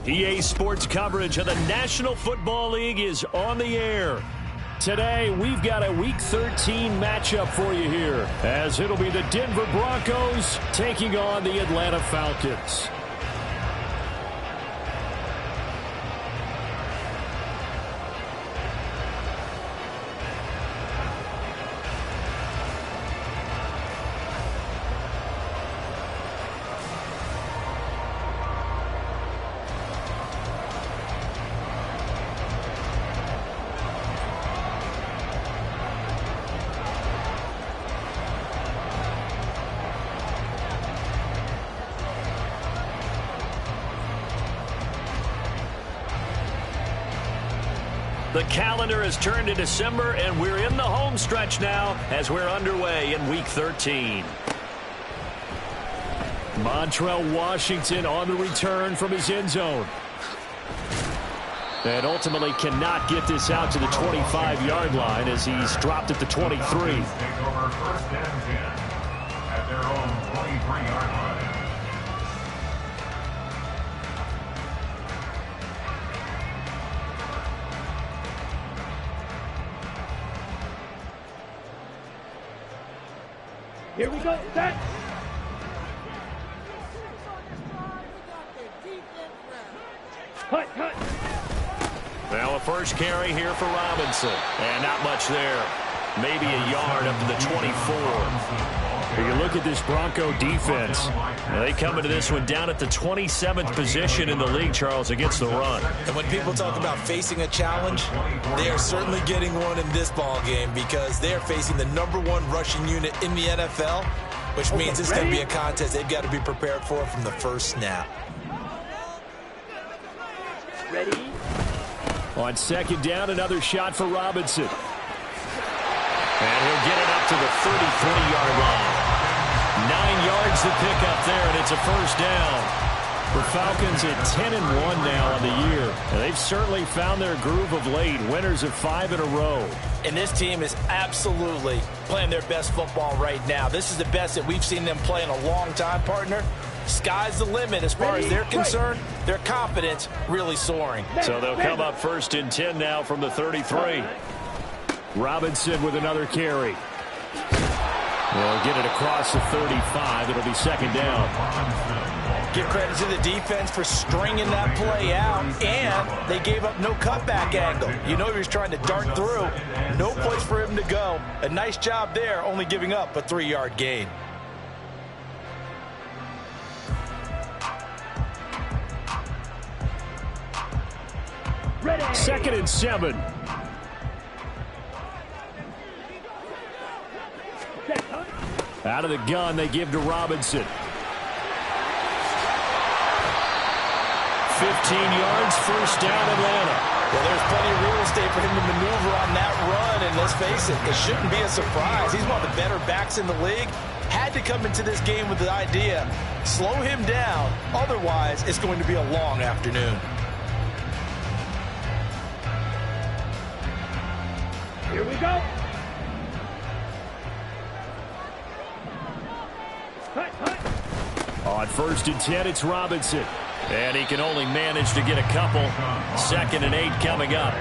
EA Sports coverage of the National Football League is on the air. Today, we've got a Week 13 matchup for you here, as it'll be the Denver Broncos taking on the Atlanta Falcons. The calendar has turned to December, and we're in the home stretch now as we're underway in Week 13. Montrell Washington on the return from his end zone. And ultimately cannot get this out to the 25-yard line as he's dropped at the 23. Take over first and 10 at their own 23-yard line. Here we go, set. Cut. Well, a first carry here for Robinson. And not much there. Maybe a yard up to the 24. If you look at this Bronco defense, they come into this one down at the 27th position in the league, Charles, against the run. And when people talk about facing a challenge, they are certainly getting one in this ball game because they are facing the #1 rushing unit in the NFL, which means it's going to be a contest they've got to be prepared for from the first snap. Ready? On second down, another shot for Robinson. And he'll get it up to the 33-yard line. 9 yards to pick up there, and it's a first down. The Falcons at 10-1 now on the year. And they've certainly found their groove of late. Winners of 5 in a row. And this team is absolutely playing their best football right now. This is the best that we've seen them play in a long time, partner. Sky's the limit as far as they're concerned. Their confidence really soaring. So they'll come up first and 10 now from the 33. Robinson with another carry. They'll get it across the 35. It'll be second down. Give credit to the defense for stringing that play out, and they gave up no cutback angle. You know he was trying to dart through. No place for him to go. A nice job there, only giving up a 3-yard gain. Ready. 2nd and 7. Out of the gun, they give to Robinson. 15 yards, first down, Atlanta. Well, there's plenty of real estate for him to maneuver on that run, and let's face it shouldn't be a surprise. He's one of the better backs in the league. Had to come into this game with the idea, slow him down, otherwise it's going to be a long afternoon. Here we go. On 1st and 10, it's Robinson. And he can only manage to get a couple. 2nd and 8 coming up.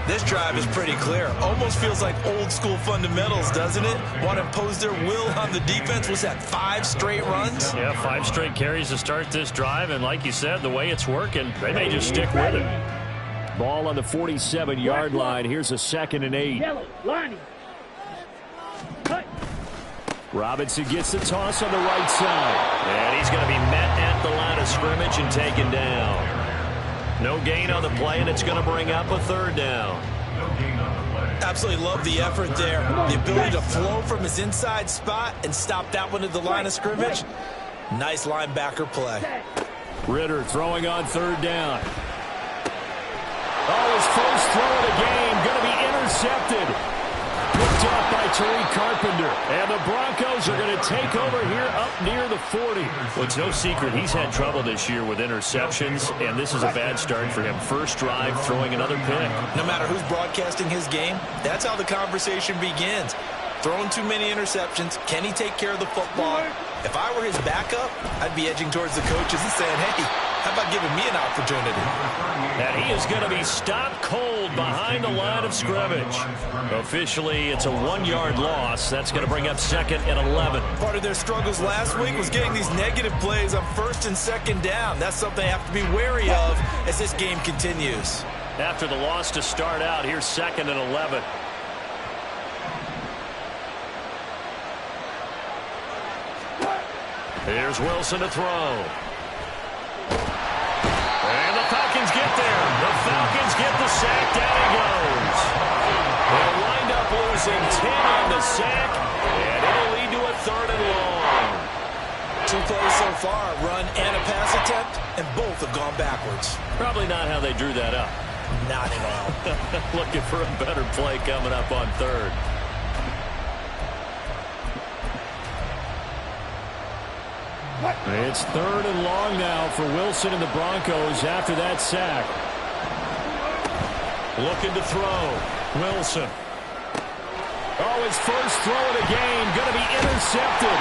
This drive is pretty clear. Almost feels like old school fundamentals, doesn't it? Want to impose their will on the defense. Was that 5 straight runs? Yeah, 5 straight carries to start this drive. And like you said, the way it's working, they may just stick with it. Ball on the 47-yard line. Here's a 2nd and 8. Yellow, lining. Cut. Robinson gets the toss on the right side. And he's going to be met at the line of scrimmage and taken down. No gain on the play, and it's going to bring up a 3rd down. Absolutely love the effort there. The ability to flow from his inside spot and stop that one at the line of scrimmage. Nice linebacker play. Ritter throwing on 3rd down. Oh, his first throw of the game going to be intercepted. Picked off by Tariq Carpenter. And the Broncos are going to take over here up near the 40. Well, it's no secret he's had trouble this year with interceptions, and this is a bad start for him. First drive, throwing another pick. No matter who's broadcasting his game, that's how the conversation begins. Throwing too many interceptions. Can he take care of the football? If I were his backup, I'd be edging towards the coaches and saying, hey, How about giving me an opportunity? And he is going to be stopped cold behind the line of scrimmage. Officially, it's a 1-yard loss. That's going to bring up 2nd and 11. Part of their struggles last week was getting these negative plays on 1st and 2nd down. That's something they have to be wary of as this game continues. After the loss to start out, here's 2nd and 11. Here's Wilson to throw. And the Falcons get there. The Falcons get the sack. Down he goes. They'll wind up losing 10 on the sack, and it'll lead to a 3rd and long. 2 plays so far, run and a pass attempt, and both have gone backwards. Probably not how they drew that up. Not at all. Looking for a better play coming up on 3rd. It's 3rd and long now for Wilson and the Broncos after that sack. Looking to throw. Wilson. Oh, his first throw of the game going to be intercepted.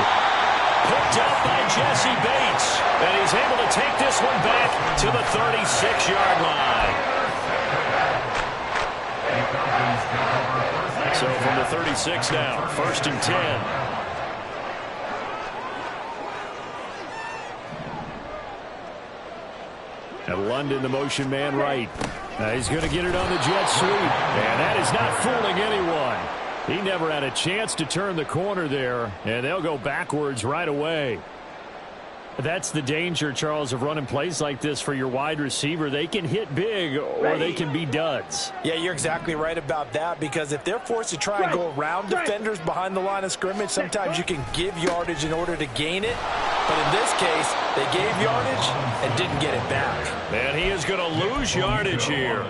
Picked up by Jesse Bates. And he's able to take this one back to the 36-yard line. So from the 36 now, 1st and 10. And London, the motion man right. He's going to get it on the jet sweep. And that is not fooling anyone. He never had a chance to turn the corner there. And they'll go backwards right away. That's the danger, Charles, of running plays like this for your wide receiver. They can hit big or they can be duds. Yeah, you're exactly right about that, because if they're forced to try and go around defenders behind the line of scrimmage, sometimes you can give yardage in order to gain it. But in this case, they gave yardage and didn't get it back. And he is going to lose yardage here.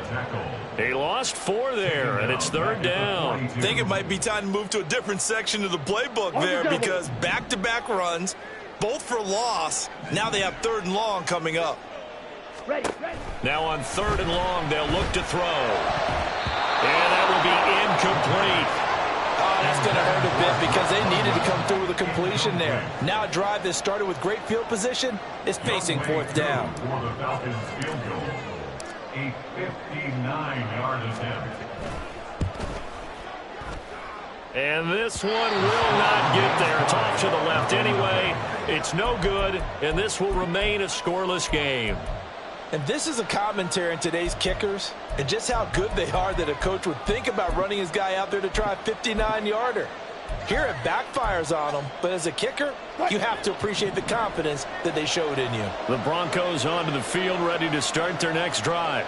He lost 4 there, and it's 3rd down. I think it might be time to move to a different section of the playbook there, because back-to-back runs, both for loss. Now they have 3rd and long coming up. Now on 3rd and long, they'll look to throw. And that will be incomplete. Oh, that's going to hurt a bit because they needed to come through with a completion there. Now a drive that started with great field position is facing 4th down. For the Falcons field goal, a 59-yard attempt. And this one will not get there. It's off to the left anyway. It's no good, and this will remain a scoreless game. And this is a commentary on today's kickers and just how good they are that a coach would think about running his guy out there to try a 59-yarder. Here it backfires on them, but as a kicker, you have to appreciate the confidence that they showed in you. The Broncos onto the field, ready to start their next drive.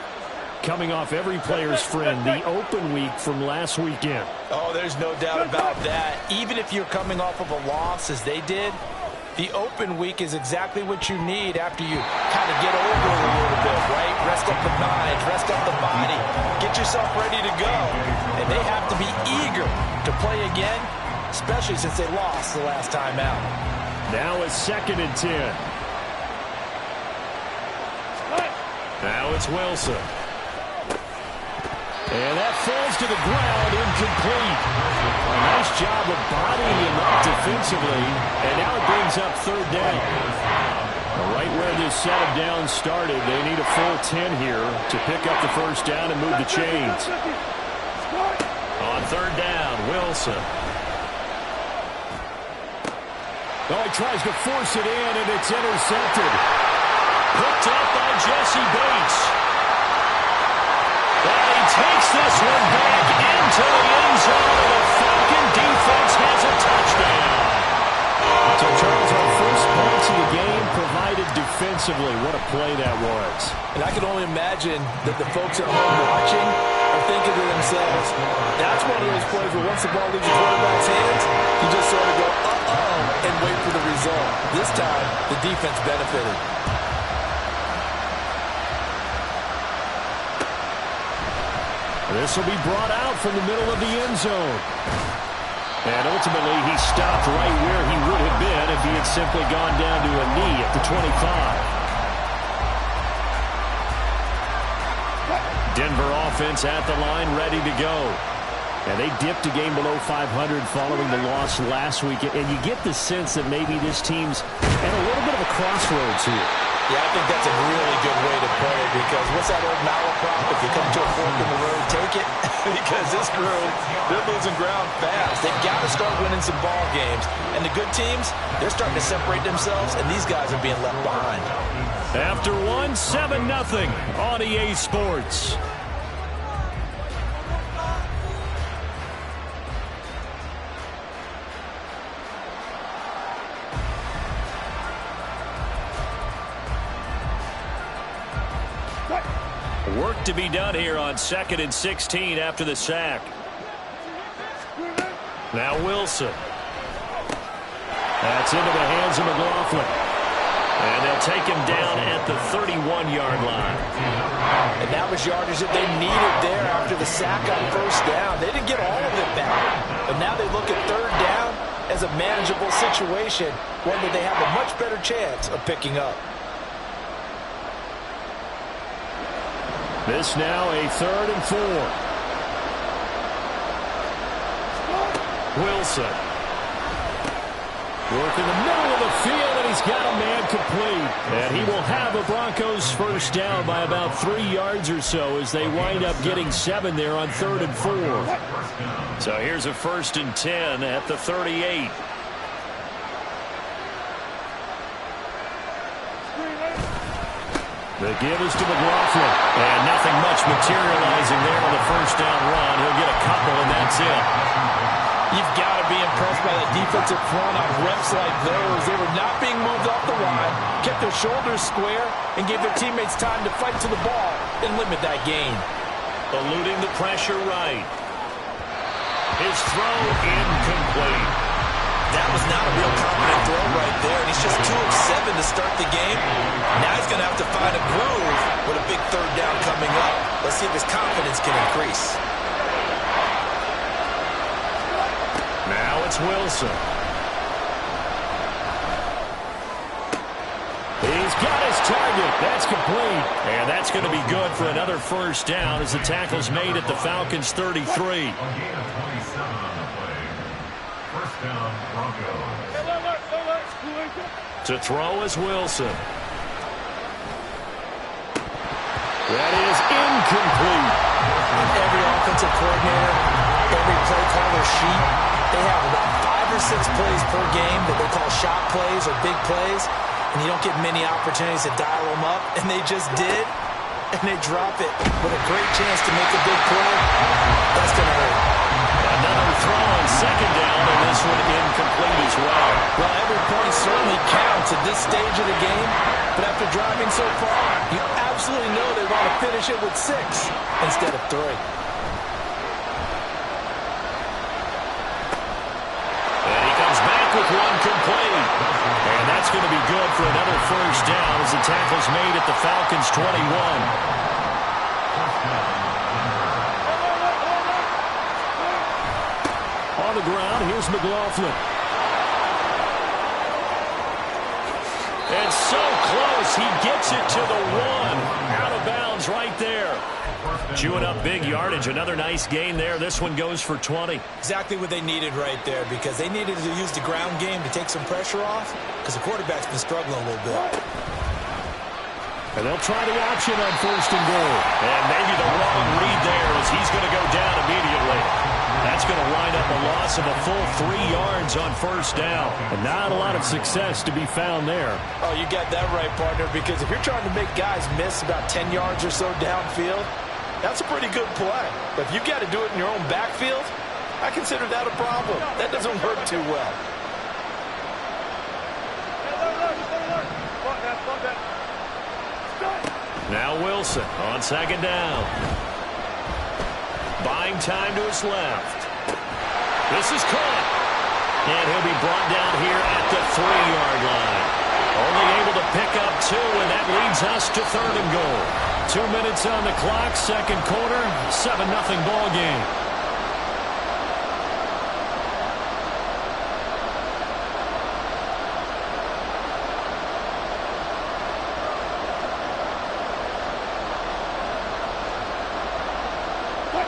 Coming off every player's friend, the open week from last weekend. Oh, there's no doubt about that. Even if you're coming off of a loss as they did, the open week is exactly what you need after you kind of get over it a little bit, right? Rest up the mind, rest up the body, get yourself ready to go. And they have to be eager to play again, especially since they lost the last time out. Now it's 2nd and 10. Now it's Wilson. And that falls to the ground, incomplete. A nice job of bodying him up defensively, and now it brings up 3rd down. Right where this set of downs started, they need a full 10 here to pick up the 1st down and move the chains. On 3rd down, Wilson. Oh, he tries to force it in, and it's intercepted. Picked up by Jesse Bates. And he takes this one back into the end zone, and the Falcon defense has a touchdown. So, Charles, our first points of the game provided defensively. What a play that was. And I can only imagine that the folks at home watching are thinking to themselves, that's one of those plays where once the ball leaves the quarterback's hands, you just sort of go, uh-oh, and wait for the result. This time, the defense benefited. This will be brought out from the middle of the end zone. And ultimately, he stopped right where he would have been if he had simply gone down to a knee at the 25. Denver offense at the line, ready to go. And they dipped a game below 500 following the loss last week. And you get the sense that maybe this team's at a little bit of a crossroads here. Yeah, I think that's a really good way to put it, because what's that old malaprop? If you come to a fork in the road, take it. Because this crew, they're losing ground fast. They've got to start winning some ball games. And the good teams, they're starting to separate themselves, and these guys are being left behind. After one, 7-0 on EA Sports. Work to be done here on 2nd and 16 after the sack. Now Wilson. That's into the hands of McLaughlin. And they'll take him down at the 31-yard line. And that was yardage that they needed there after the sack on first down. They didn't get all of it back. But now they look at third down as a manageable situation, one that they have a much better chance of picking up. This now a 3rd and 4. Wilson. Work in the middle of the field, and he's got a man complete. And he will have a Broncos first down by about 3 yards or so as they wind up getting 7 there on 3rd and 4. So here's a 1st and 10 at the 38. The give is to McLaughlin. And nothing much materializing there on the first down run. He'll get a couple, and that's it. You've got to be impressed by the defensive front on reps like those. They were not being moved off the line, kept their shoulders square, and gave their teammates time to fight to the ball and limit that gain. Eluding the pressure right. His throw incomplete. That was not a real confident throw right there, and he's just 2 of 7 to start the game. Now he's going to have to find a groove with a big third down coming up. Let's see if his confidence can increase. Now it's Wilson. He's got his target. That's complete. And that's going to be good for another first down as the tackle's made at the Falcons' 33. A gain of 27 on the play. First down, Broncos. To throw is Wilson. That is incomplete. Every offensive coordinator, every play caller sheet, they have about 5 or 6 plays per game that they call shot plays or big plays, and you don't get many opportunities to dial them up, and they just did, and they drop it with a great chance to make a big play. That's going to hurt. Another throw on 2nd down, and this one incomplete as well. Well, every point certainly counts at this stage of the game, but after driving so far, you absolutely know they want to finish it with 6 instead of 3. And he comes back with one complete. And that's going to be good for another first down as the tackle's made at the Falcons' 21. On the ground, here's McLaughlin. And so close, he gets it to the 1. Out of bounds right there. Chewing up big yardage. Another nice gain there. This one goes for 20. Exactly what they needed right there, because they needed to use the ground game to take some pressure off, because the quarterback's been struggling a little bit. And they'll try the option on 1st and goal. And maybe the wrong read there as he's going to go down immediately. That's going to wind up a loss of a full 3 yards on first down. And not a lot of success to be found there. Oh, you got that right, partner, because if you're trying to make guys miss about 10 yards or so downfield, that's a pretty good play. But if you've got to do it in your own backfield, I consider that a problem. That doesn't work too well. Now Wilson on 2nd down. Buying time to his left. This is caught. And he'll be brought down here at the 3-yard line. Only able to pick up 2, and that leads us to 3rd and goal. 2 minutes on the clock, 2nd quarter, 7-0 ball game.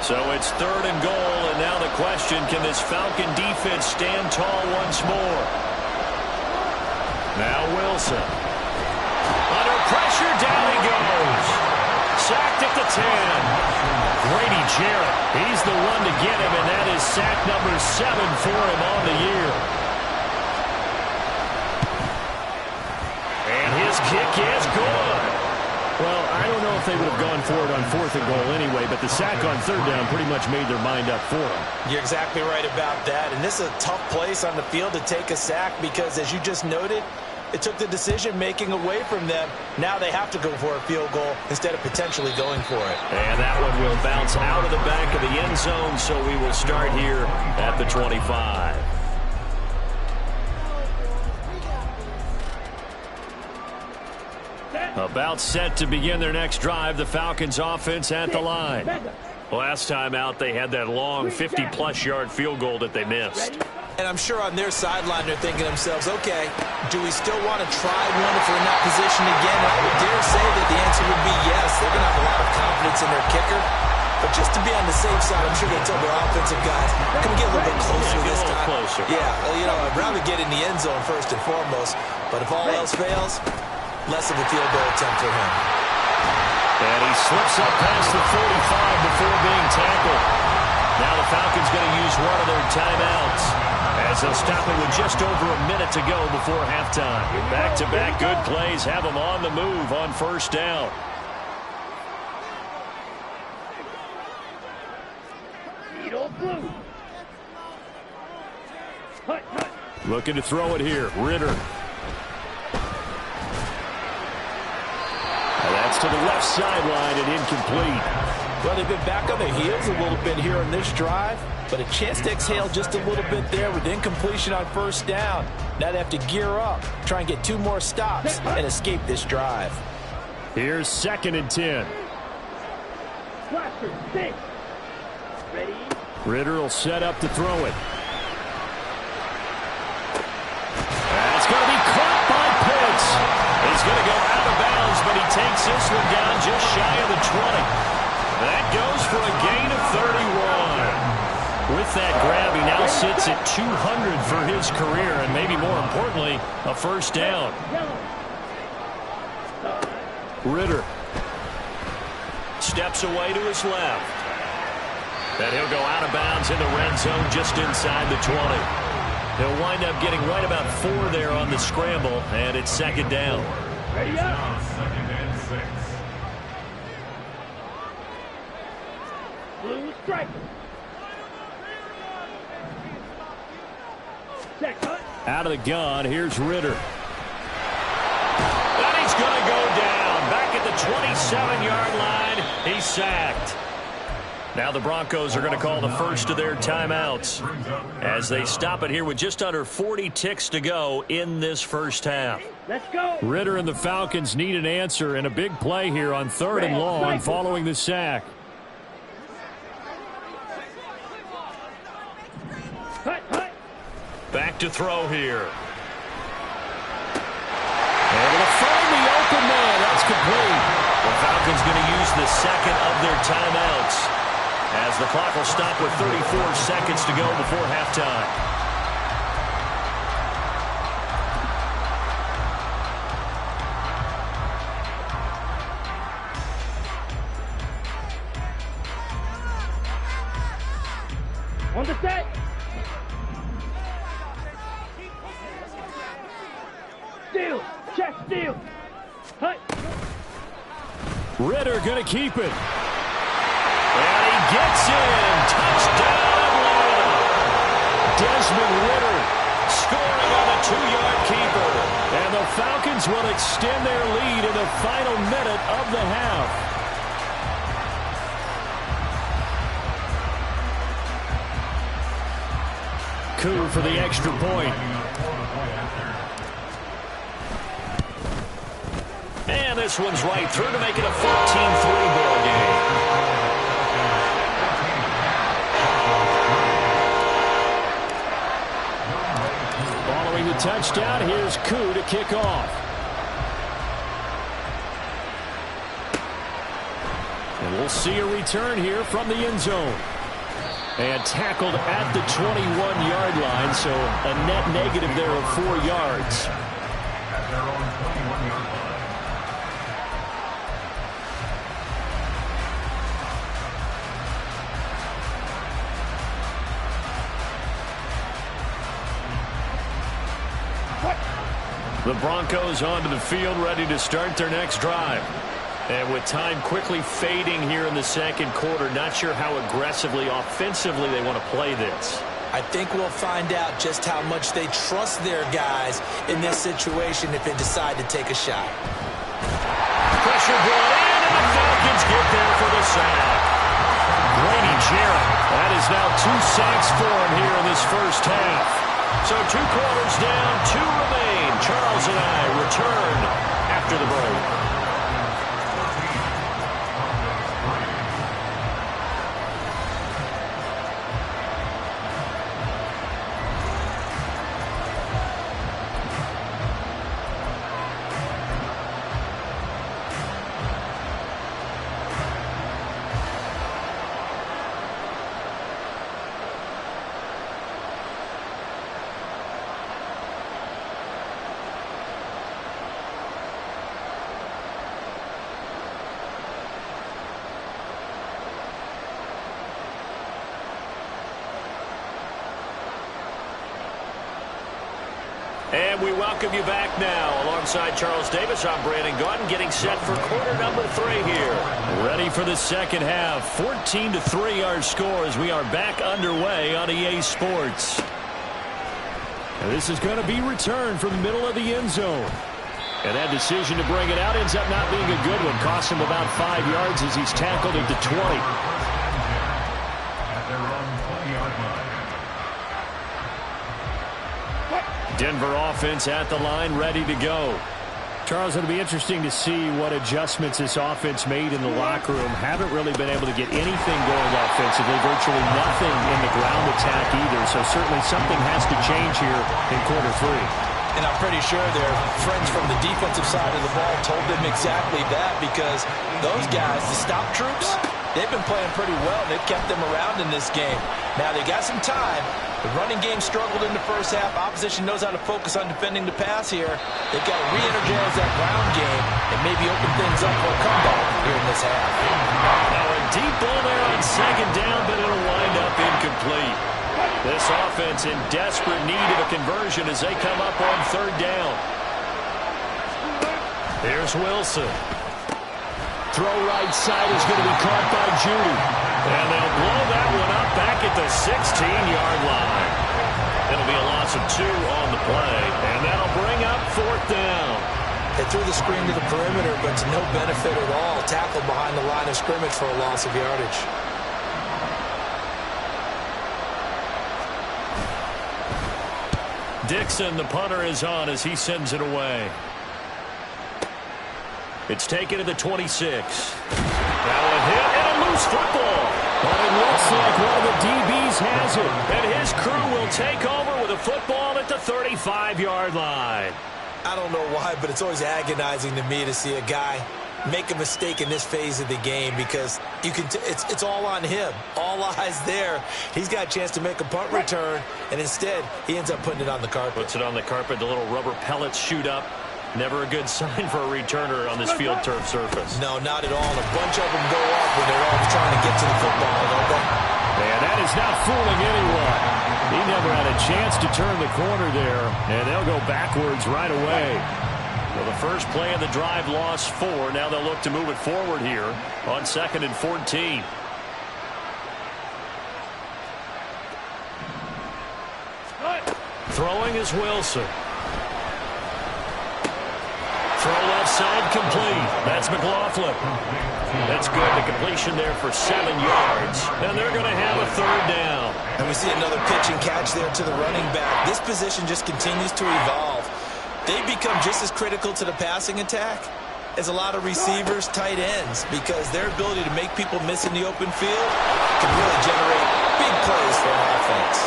So it's 3rd and goal, and now the question, can this Falcon defense stand tall once more? Now Wilson. Under pressure, down he goes. Sacked at the 10. Grady Jarrett, he's the one to get him, and that is sack number 7 for him on the year. And his kick is good. Well, I don't know if they would have gone for it on 4th and goal anyway, but the sack on 3rd down pretty much made their mind up for them. You're exactly right about that, and this is a tough place on the field to take a sack because, as you just noted, it took the decision-making away from them. Now they have to go for a field goal instead of potentially going for it. And that one will bounce out of the back of the end zone, so we will start here at the 25. About set to begin their next drive, the Falcons offense at the line. Last time out, they had that long 50-plus yard field goal that they missed. And I'm sure on their sideline they're thinking to themselves, okay, do we still want to try one if we're in that position again? And I would dare say that the answer would be yes. They're going to have a lot of confidence in their kicker. But just to be on the safe side, I'm sure they told their offensive guys, can we get a little bit closer this time? Closer. Yeah, well, you know, I'd rather get in the end zone first and foremost. But if all else fails, less of a field goal attempt for him. And he slips up past the 45 before being tackled. Now the Falcons going to use one of their timeouts as they'll stop it with just over a minute to go before halftime. Back-to-back good plays have them on the move on 1st down. Looking to throw it here. Ritter. That's to the left sideline and incomplete. Well, they've been back on their heels a little bit here on this drive, but a chance to exhale just a little bit there with incompletion on 1st down. Now they have to gear up, try and get 2 more stops and escape this drive. Here's 2nd and 10. Ready? Ritter will set up to throw it. That's going to be caught by Pitts. He's going to go out of bounds, but he takes this one down just shy of the 20. That goes for a gain of 31. With that grab, he now sits at 200 for his career, and maybe more importantly, a 1st down. Ritter Steps away to his left. And he'll go out of bounds in the red zone just inside the 20. He'll wind up getting right about 4 there on the scramble, and it's 2nd down. Ready up. 2nd and 6. Blue striker. Check cut. out of the gun. Here's Ritter. And he's going to go down. Back at the 27-yard line. He's sacked. Now the Broncos are going to call the first of their timeouts as they stop it here with just under 40 ticks to go in this first half. Let's go. Ritter and the Falcons need an answer and a big play here on 3rd and long following the sack. Back to throw here. Able to find the open man. That's complete. The Falcons going to use the second of their timeouts as the clock will stop with 34 seconds to go before halftime. On the set. Steal. Check steal. Hut. Ritter going to keep it. And he gets in. Touchdown, Atlanta. Desmond Ritter. Scoring on a 2-yard keeper. And the Falcons will extend their lead in the final minute of the half. Coup for the extra point. And this one's right through to make it a 14-3 ball game. Following the touchdown, here's Coup to kick off. And we'll see a return here from the end zone. And tackled at the 21-yard line, so a net negative there of 4 yards. At their own 21-yard line. The Broncos onto the field, ready to start their next drive. And with time quickly fading here in the second quarter, not sure how aggressively, offensively they want to play this. I think we'll find out just how much they trust their guys in this situation if they decide to take a shot. Pressure brought in, and the Falcons get there for the sack. Grady Jarrett, that is now 2 sacks for him here in this first half. So 2 quarters down, 2 remain. Charles and I return after the break. And we welcome you back now. Alongside Charles Davis, I'm Brandon Gaudin, getting set for quarter number 3 here. Ready for the second half. 14-3 our score as we are back underway on EA Sports. And this is going to be returned from the middle of the end zone. And that decision to bring it out ends up not being a good one. Costs him about 5 yards as he's tackled at the 20. At their own 20-yard line. Denver offense at the line, ready to go. Charles, it'll be interesting to see what adjustments this offense made in the locker room. Haven't really been able to get anything going offensively, virtually nothing in the ground attack either. So certainly something has to change here in quarter 3. And I'm pretty sure their friends from the defensive side of the ball told them exactly that, because those guys, the stop troops, they've been playing pretty well. They've kept them around in this game. Now they got some time. The running game struggled in the first half. Opposition knows how to focus on defending the pass here. They've got to re-energize that ground game and maybe open things up for a comeback here in this half. Now a deep ball there on second down, but it'll wind up incomplete. This offense in desperate need of a conversion as they come up on third down. Here's Wilson. Throw right side is going to be caught by Judy. And they'll blow that one up back at the 16-yard line. It'll be a loss of 2 on the play, and that'll bring up fourth down. They threw the screen to the perimeter, but to no benefit at all. Tackled behind the line of scrimmage for a loss of yardage. Dixon, the punter, is on as he sends it away. It's taken to the 26. Now a hit and a loose football. But it looks like one of the DBs has it. And his crew will take over with a football at the 35-yard line. I don't know why, but it's always agonizing to me to see a guy make a mistake in this phase of the game, because you can it's all on him. All eyes there. He's got a chance to make a punt return, and instead he ends up putting it on the carpet. Puts it on the carpet. The little rubber pellets shoot up. Never a good sign for a returner on this field turf surface. No, not at all. A bunch of them go up when they're all trying to get to the football, don't they? And that is not fooling anyone. He never had a chance to turn the corner there, and they'll go backwards right away. Well, the first play of the drive lost 4. Now they'll look to move it forward here on 2nd and 14. Throwing is Wilson. Throw left side complete. That's McLaughlin. That's good. The completion there for 7 yards. And they're going to have a third down. And we see another pitch and catch there to the running back. This position just continues to evolve. They become just as critical to the passing attack as a lot of receivers, tight ends, because their ability to make people miss in the open field can really generate big plays for an offense.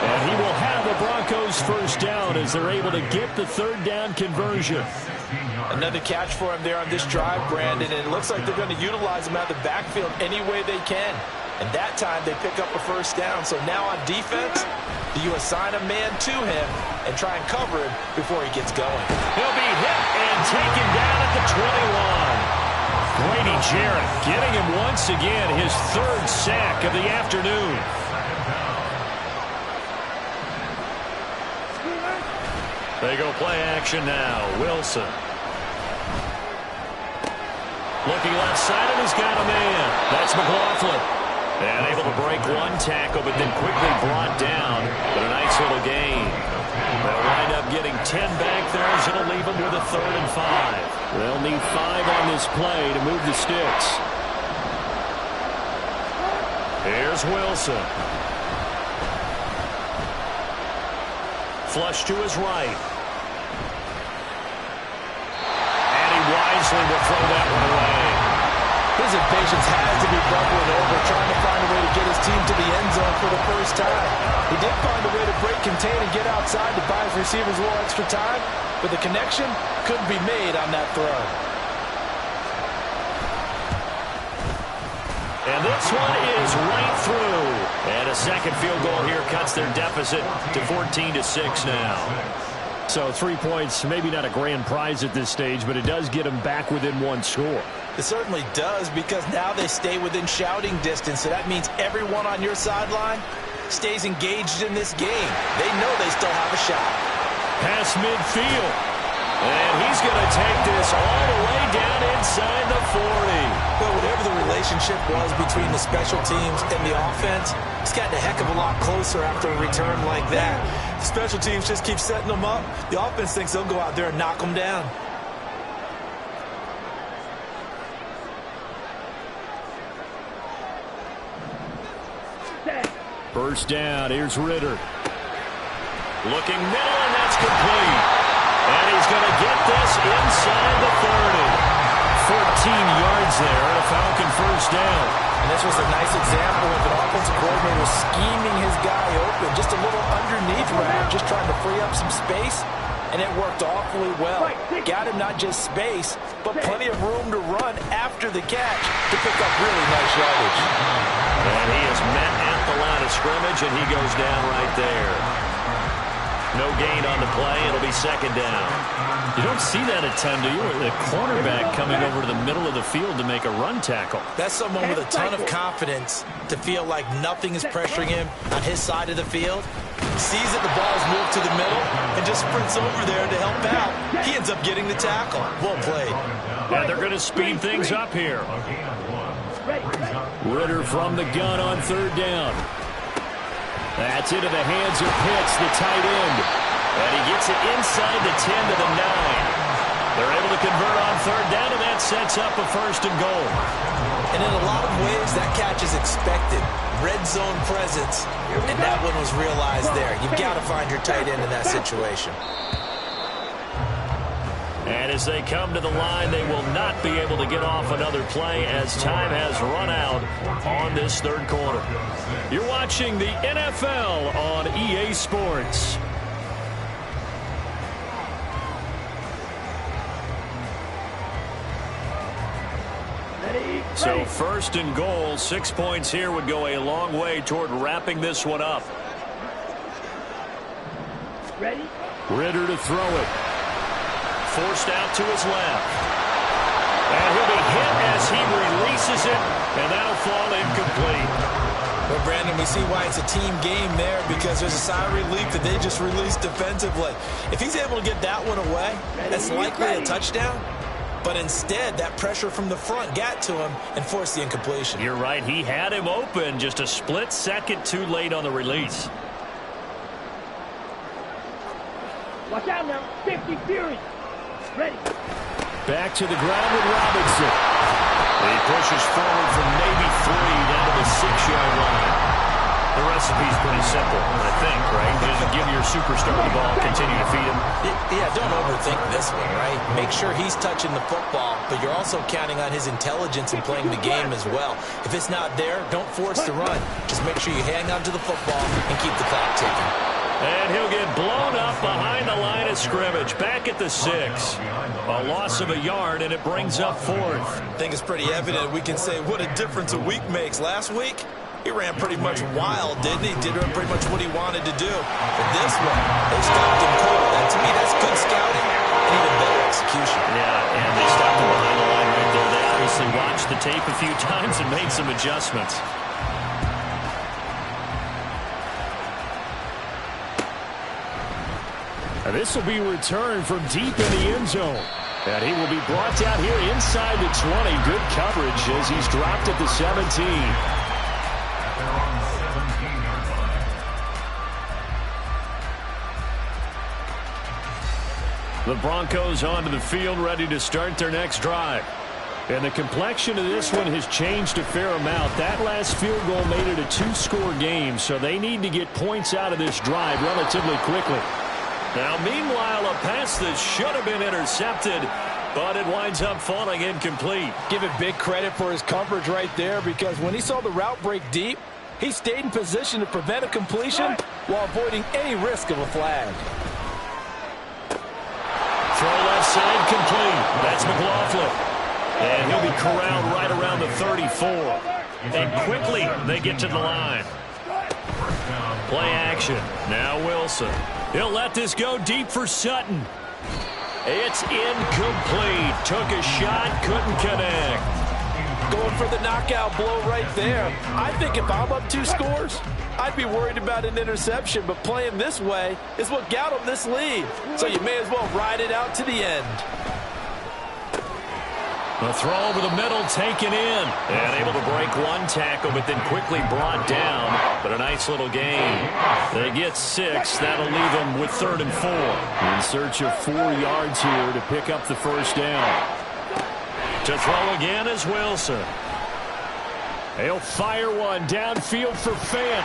And he will have the Broncos first down as they're able to get the third down conversion. Another catch for him there on this drive, Brandon, and it looks like they're going to utilize him out of the backfield any way they can. And that time they pick up a first down. So now on defense, do you assign a man to him and try and cover him before he gets going? He'll be hit and taken down at the 21. Grady Jarrett getting him once again, his 3rd sack of the afternoon. They go play action now. Wilson. Looking left side, and he's got a man. That's McLaughlin. And able to break one tackle, but then quickly brought down. But a nice little gain. They'll wind up getting 10 back there, as it'll leave them with a 3rd and 5. They'll need 5 on this play to move the sticks. Here's Wilson. Flush to his right. And he wisely will throw that one away. His impatience has to be bubbling over, trying to find a way to get his team to the end zone for the first time. He did find a way to break, contain, and get outside to buy his receivers a little extra time, but the connection couldn't be made on that throw. And this one is right through. And a second field goal here cuts their deficit to 14-6 now. So 3 points, maybe not a grand prize at this stage, but it does get them back within 1 score. It certainly does, because now they stay within shouting distance, so that means everyone on your sideline stays engaged in this game. They know they still have a shot. Past midfield. And he's going to take this all the way down inside the 40. Well, whatever the relationship was between the special teams and the offense, it's gotten a heck of a lot closer after a return like that. The special teams just keep setting them up. The offense thinks they'll go out there and knock them down. First down, here's Ritter. Looking middle, and that's complete. And he's going to get this inside the 30. 14 yards there, and a Falcon first down. And this was a nice example of an offensive coordinator scheming his guy open. Just a little underneath route, just trying to free up some space. And it worked awfully well. Got him not just space, but plenty of room to run after the catch to pick up really nice yardage. And he is met at the line of scrimmage, and he goes down right there. No gain on the play. It'll be second down. You don't see that a ton, do you? The cornerback coming over to the middle of the field to make a run tackle. That's someone with a ton of confidence to feel like nothing is pressuring him on his side of the field. Sees that the ball is moved to the middle and just sprints over there to help out. He ends up getting the tackle. Well played. And they're going to speed things up here. Ritter from the gun on third down. That's into the hands of Pitts, the tight end. And he gets it inside the 10 to the 9. They're able to convert on third down, and that sets up a first and goal. And in a lot of ways, that catch is expected. Red zone presence, and that one was realized there. You've got to find your tight end in that situation. And as they come to the line, they will not be able to get off another play as time has run out on this third quarter. You're watching the NFL on EA Sports. So first and goal, 6 points here would go a long way toward wrapping this one up. Ready? Ritter to throw it. Forced out to his left. And he'll be hit as he releases it, and that'll fall incomplete. Well, Brandon, we see why it's a team game there, because there's a sigh of relief that they just released defensively. If he's able to get that one away, that's likely a touchdown. But instead, that pressure from the front got to him and forced the incompletion. You're right. He had him open, just a split second too late on the release. Watch out now. 50 Fury. Ready. Back to the ground with Robinson. He pushes forward from maybe 3 down to the 6-yard line. The recipe's pretty simple, I think, right? Just give your superstar the ball, continue to feed him. Yeah, don't overthink this one, right? Make sure he's touching the football, but you're also counting on his intelligence in playing the game as well. If it's not there, don't force the run. Just make sure you hang on to the football and keep the clock ticking. And he'll get blown up behind the line of scrimmage, back at the 6. A loss of a yard, and it brings up 4th. I think it's pretty evident. We can say what a difference a week makes. Last week, he ran pretty much wild, didn't he? Did pretty much what he wanted to do. But this one, they stopped him cold. And to me, that's good scouting and even better execution. Yeah, and they stopped him behind the line right there. They obviously watched the tape a few times and made some adjustments. And this will be returned from deep in the end zone. And he will be brought down here inside the 20. Good coverage as he's dropped at the 17. At their own 17-yard line. The Broncos onto the field, ready to start their next drive. And the complexion of this one has changed a fair amount. That last field goal made it a two-score game, so they need to get points out of this drive relatively quickly. Now, meanwhile, a pass that should have been intercepted, but it winds up falling incomplete. Give it big credit for his coverage right there, because when he saw the route break deep, he stayed in position to prevent a completion while avoiding any risk of a flag. Throw left side complete. That's McLaughlin. And he'll be corralled right around the 34. And quickly they get to the line. Play action. Now Wilson. He'll let this go deep for Sutton. It's incomplete. Took a shot, couldn't connect. Going for the knockout blow right there. I think if I'm up 2 scores, I'd be worried about an interception, but playing this way is what got him this lead. So you may as well ride it out to the end. The throw over the middle taken in. And able to break one tackle, but then quickly brought down. But a nice little gain. They get 6. That'll leave them with 3rd and 4. In search of 4 yards here to pick up the first down. To throw again is Wilson. He'll fire one downfield for Fant.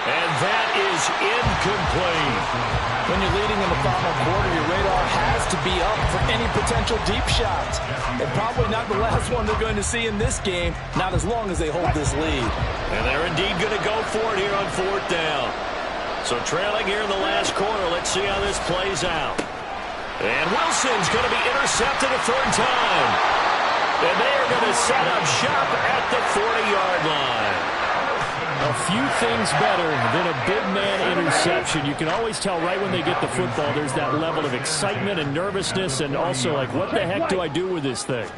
And that is incomplete. When you're leading in the final quarter, your radar has to be up for any potential deep shots. And probably not the last one they're going to see in this game, not as long as they hold this lead. And they're indeed going to go for it here on 4th down. So trailing here in the last quarter, let's see how this plays out. And Wilson's going to be intercepted a 3rd time. And they are going to set up shop at the 40-yard line. A few things better than a big man interception. You can always tell right when they get the football, there's that level of excitement and nervousness, and also like, what the heck do I do with this thing?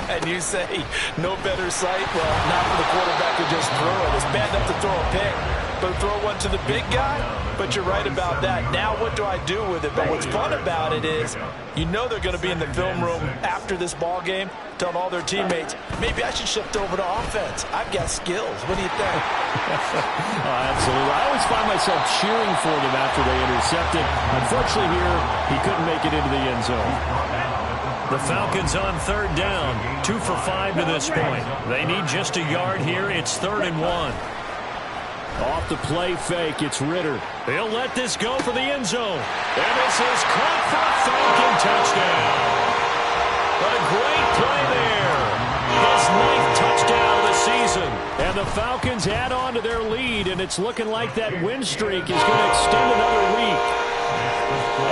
And you say, no better sight? Well, not for the quarterback to just throw it. It's bad enough to throw a pick, but throw one to the big guy? But you're right about that. Now what do I do with it? But what's fun about it is, you know they're going to be in the film room after this ball game, telling all their teammates, maybe I should shift over to offense. I've got skills. What do you think? Oh, absolutely. I always find myself cheering for them after they intercept it. Unfortunately here, he couldn't make it into the end zone. The Falcons on 3rd down. 2 for 5 to this point. They need just a yard here. It's 3rd and 1. Off the play fake, it's Ritter. He'll let this go for the end zone. And this is caught for a Falcon touchdown. A great play there. His 9th touchdown of the season. And the Falcons add on to their lead, and it's looking like that win streak is going to extend another week.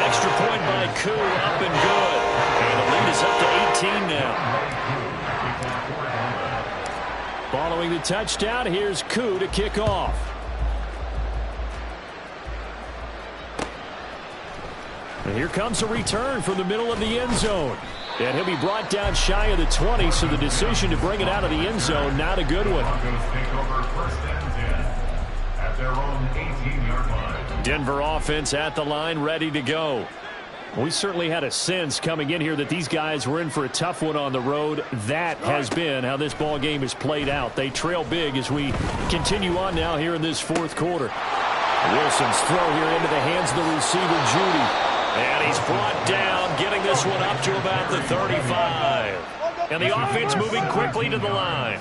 Extra point by Koo, up and good. And the lead is up to 18 now. Following the touchdown, here's Koo to kick off. And here comes a return from the middle of the end zone. And he'll be brought down shy of the 20, so the decision to bring it out of the end zone, not a good one. Broncos take over 1st and 10 at their own 18-yard line. Denver offense at the line, ready to go. We certainly had a sense coming in here that these guys were in for a tough one on the road. That has been how this ball game has played out. They trail big as we continue on now here in this 4th quarter. Wilson's throw here into the hands of the receiver, Judy. And he's brought down, getting this one up to about the 35. And the offense moving quickly to the line.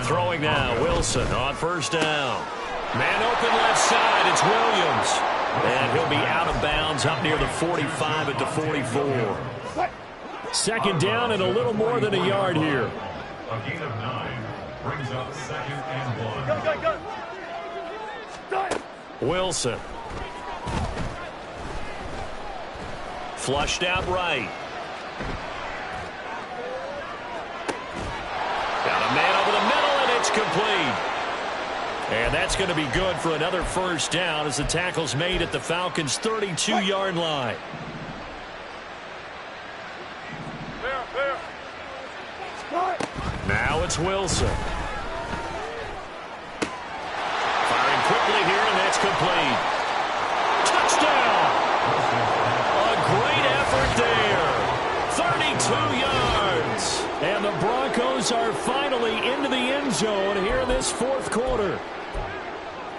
Throwing now, Wilson on 1st down. Man open left side, it's Williams. And he'll be out of bounds up near the 45 at the 44. 2nd down and a little more than a yard here. A gain of 9 brings up 2nd and 1. Wilson. Flushed out right. Got a man over the middle, and it's complete. And that's going to be good for another 1st down as the tackle's made at the Falcons' 32-yard line. Now it's Wilson. Firing quickly here, and that's complete. Touchdown! Broncos are finally into the end zone here in this fourth quarter.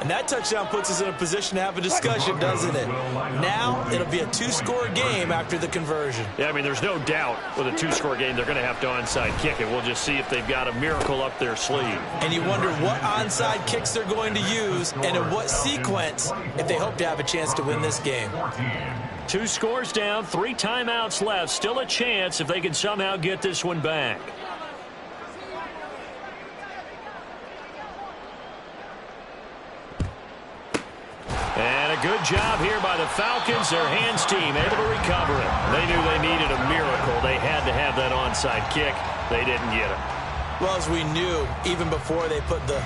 And that touchdown puts us in a position to have a discussion, doesn't it? Now it'll be a two-score game after the conversion. Yeah, I mean, there's no doubt with a two-score game they're going to have to onside kick it. We'll just see if they've got a miracle up their sleeve. And you wonder what onside kicks they're going to use and in what sequence if they hope to have a chance to win this game. 2 scores down, 3 timeouts left. Still a chance if they can somehow get this one back. And a good job here by the Falcons. Their hands team able to recover it. They knew they needed a miracle. They had to have that onside kick. They didn't get it. Well, as we knew, even before they put the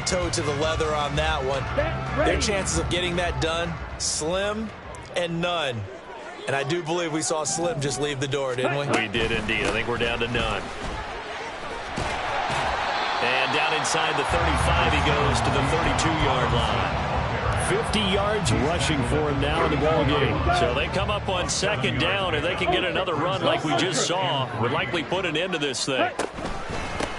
toe to the leather on that one, their chances of getting that done, slim and none. And I do believe we saw Slim just leave the door, didn't we? We did indeed. I think we're down to none. And down inside the 35, he goes to the 32-yard line. 50 yards rushing for him now in the ball game. So they come up on second down, and they can get another run like we just saw. Would likely put an end to this thing.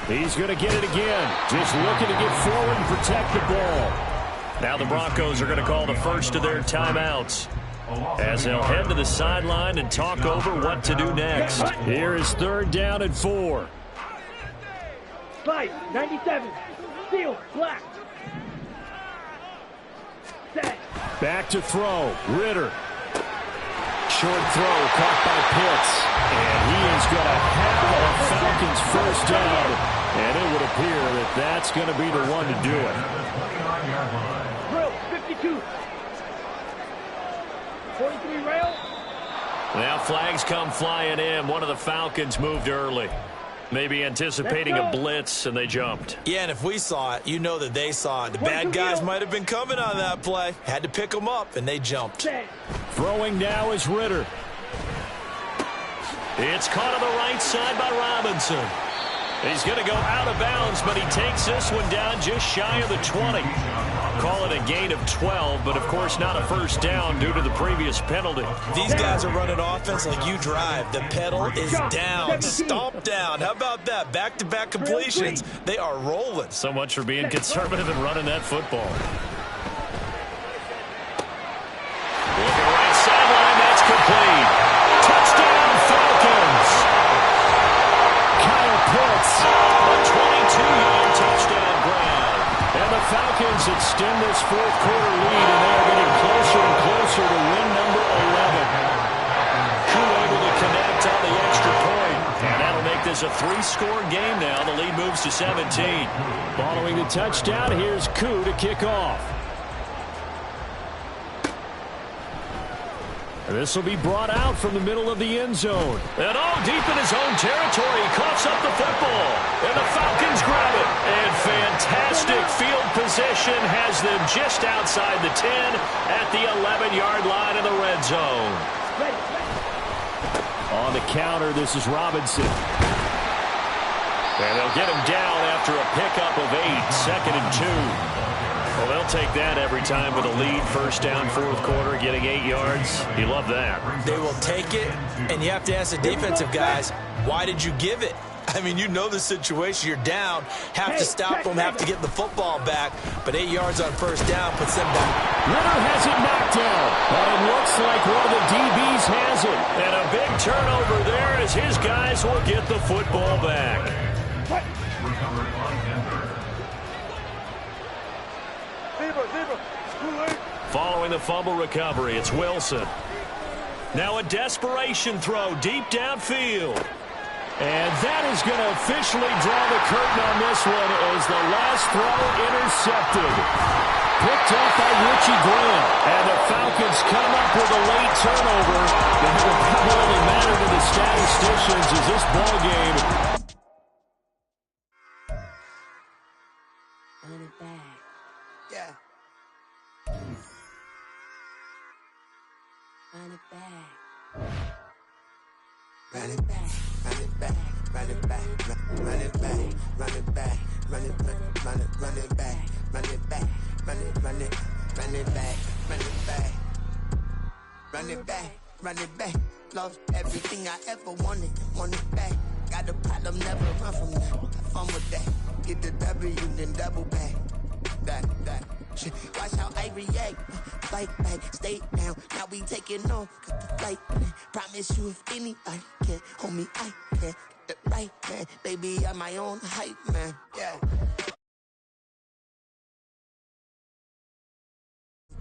He's going to get it again. Just looking to get forward and protect the ball. Now the Broncos are going to call the first of their timeouts as they'll head to the sideline and talk over what to do next. Here is 3rd down and 4. 97. Field, black. Set. Back to throw. Ritter. Short throw caught by Pitts. And he is going to have a Falcons first down. And it would appear that that's going to be the one to do it. Drill, 52. 43 rail. Now flags come flying in. One of the Falcons moved early. Maybe anticipating a blitz, and they jumped. Yeah, and if we saw it, you know that they saw it. The bad guys might have been coming on that play. Had to pick them up, and they jumped. Throwing now is Ritter. It's caught on the right side by Robinson. He's going to go out of bounds, but he takes this one down just shy of the 20. Call it a gain of 12, but of course not a first down due to the previous penalty. These guys are running offense like you drive. The pedal is down, stomp down. How about that? Back-to-back completions. They are rolling. So much for being conservative and running that football. Look at the right sideline. That's complete. Touchdown, Falcons. Kyle Pitts. A 22-yard touchdown grab. And the Falcons extend this fourth quarter lead, and they are getting closer and closer to win number 11. Who able to connect on the extra point. And that'll make this a 3-score game now. The lead moves to 17. Following the touchdown, here's Koo to kick off. And this will be brought out from the middle of the end zone. And all deep in his own territory. He coughs up the football. And the Falcons grab it. And fantastic field position has them just outside the 10 at the 11-yard line in the red zone. On the counter, this is Robinson. And they'll get him down after a pickup of 8, 2nd and 2. Well, they'll take that every time with a lead. First down, fourth quarter, getting 8 yards. You love that. They will take it, and you have to ask the defensive guys, why did you give it? I mean, you know the situation. You're down, have to stop them, have to get the football back. But 8 yards on first down puts them back. Ritter has it knocked down, but it looks like one of the DBs has it. And a big turnover there as his guys will get the football back. Following the fumble recovery, it's Wilson. Now a desperation throw deep downfield. And that is going to officially draw the curtain on this one as the last throw intercepted. Picked off by Richie Graham. And the Falcons come up with a late turnover. And it will probably only matter to the statisticians as this ball game. Run it back. Yeah. Run it back. Run it back, run it back, run it back, run it back, run it back, run it back, run it back, run it back, run it back, run it back, run it back, run it back. Love everything I ever wanted, want it back. got the problem, never run from that. Have fun with that. Get the W, then double back. That. Shit. Watch how I react. Fight back, stay down. Now we taking on, cause the flight plan. Promise you if anybody can, homie, I can. The right man, baby, I'm my own hype man. Yeah.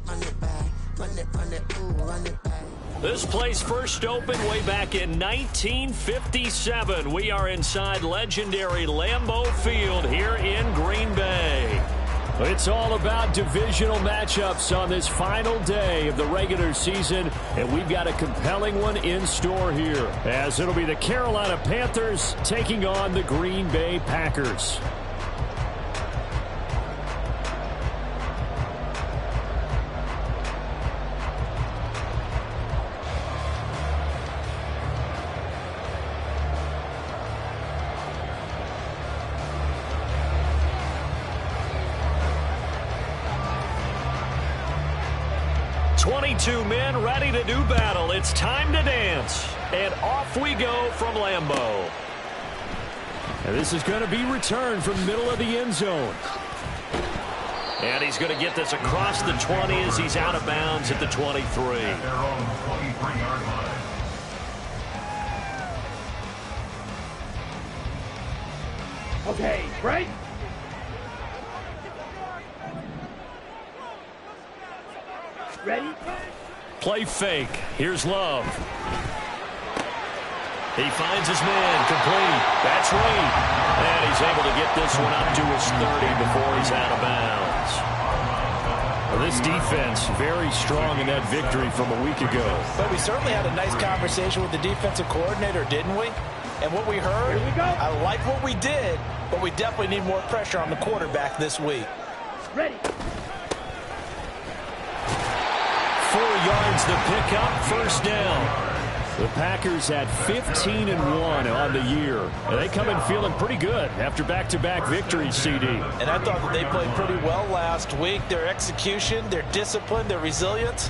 Run it back, run it, ooh, run it back. This place first opened way back in 1957. We are inside legendary Lambeau Field here in Green Bay. It's all about divisional matchups on this final day of the regular season, and we've got a compelling one in store here, as it'll be the Carolina Panthers taking on the Green Bay Packers. Two men ready to do battle. It's time to dance. And off we go from Lambeau. And this is going to be returned from the middle of the end zone. And he's going to get this across the 20 as he's out of bounds at the 23. At their own 23-yard line. Okay, right? Ready? Play fake. Here's Love. He finds his man. Complete. That's Reed. And he's able to get this one up to his 30 before he's out of bounds. Well, this defense very strong in that victory from a week ago. But we certainly had a nice conversation with the defensive coordinator, didn't we? And what we heard, Here we go. I like what we did, but we definitely need more pressure on the quarterback this week. Ready? 4 yards the pickup, first down. The Packers at 15-1 on the year. And they come in feeling pretty good after back-to-back victories, CD. And I thought that they played pretty well last week. Their execution, their discipline, their resilience,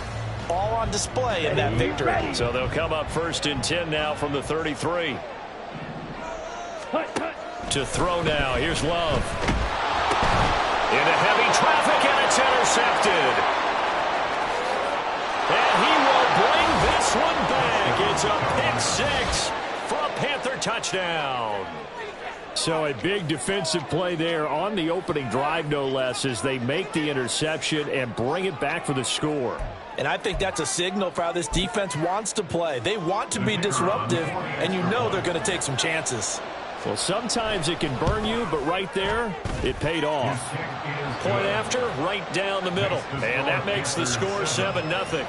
all on display in that victory. So they'll come up first and 10 now from the 33. To throw now. Here's Love. Into heavy traffic, and it's intercepted. And he will bring this one back. It's a pick six for a Panther touchdown. So a big defensive play there on the opening drive, no less, as they make the interception and bring it back for the score. And I think that's a signal for how this defense wants to play. They want to be disruptive, and you know they're going to take some chances. Well, sometimes it can burn you, but right there, it paid off. Point after, right down the middle. And that makes the score 7-0.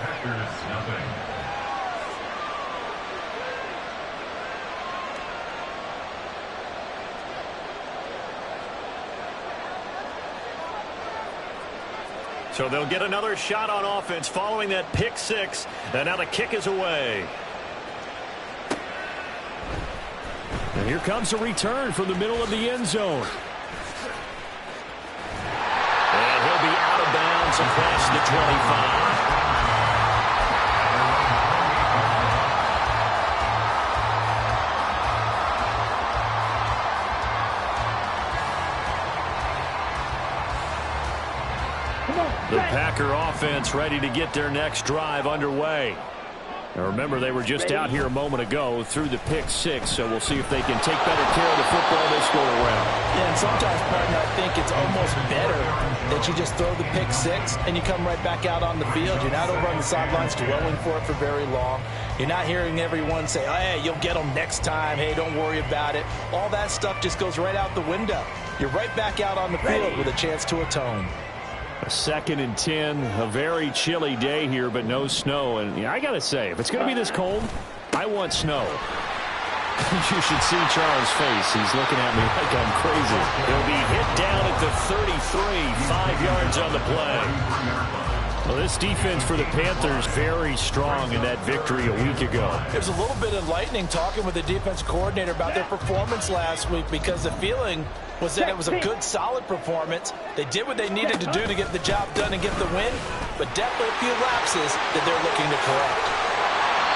So they'll get another shot on offense following that pick six. And now the kick is away. And here comes a return from the middle of the end zone. And he'll be out of bounds across the 25. The Packer offense ready to get their next drive underway. Now remember, they were just out here a moment ago through the pick six, so we'll see if they can take better care of the football this go around. Yeah, and sometimes, partner, I think it's almost better that you just throw the pick six and you come right back out on the field. You're not over on the sidelines dwelling for it for very long. You're not hearing everyone say, oh, hey, you'll get them next time. Hey, don't worry about it. All that stuff just goes right out the window. You're right back out on the field with a chance to atone. A 2nd and 10, a very chilly day here, but no snow. And I got to say, if it's going to be this cold, I want snow. You should see Charles' face. He's looking at me like I'm crazy. He'll be hit down at the 33, 5 yards on the play. Well, this defense for the Panthers very strong in that victory a week ago. It was a little bit enlightening talking with the defense coordinator about their performance last week, because the feeling was that it was a good, solid performance. They did what they needed to do to get the job done and get the win, but definitely a few lapses that they're looking to correct.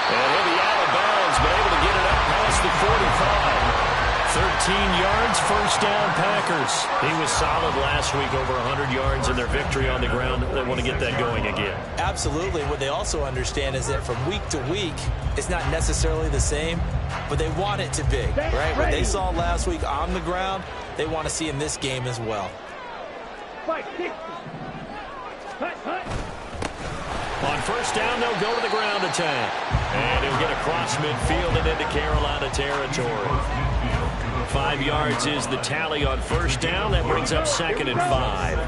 And he'll be out of bounds, but able to get it up past the 45. 13 yards, first down, Packers. He was solid last week, over 100 yards in their victory on the ground. They want to get that going again. Absolutely. What they also understand is that from week to week, it's not necessarily the same, but they want it to be, right? What they saw last week on the ground, they want to see in this game as well. 560. On first down, they'll go to the ground attack. And he'll get across midfield and into Carolina territory. 5 yards is the tally on first down. That brings up 2nd and 5.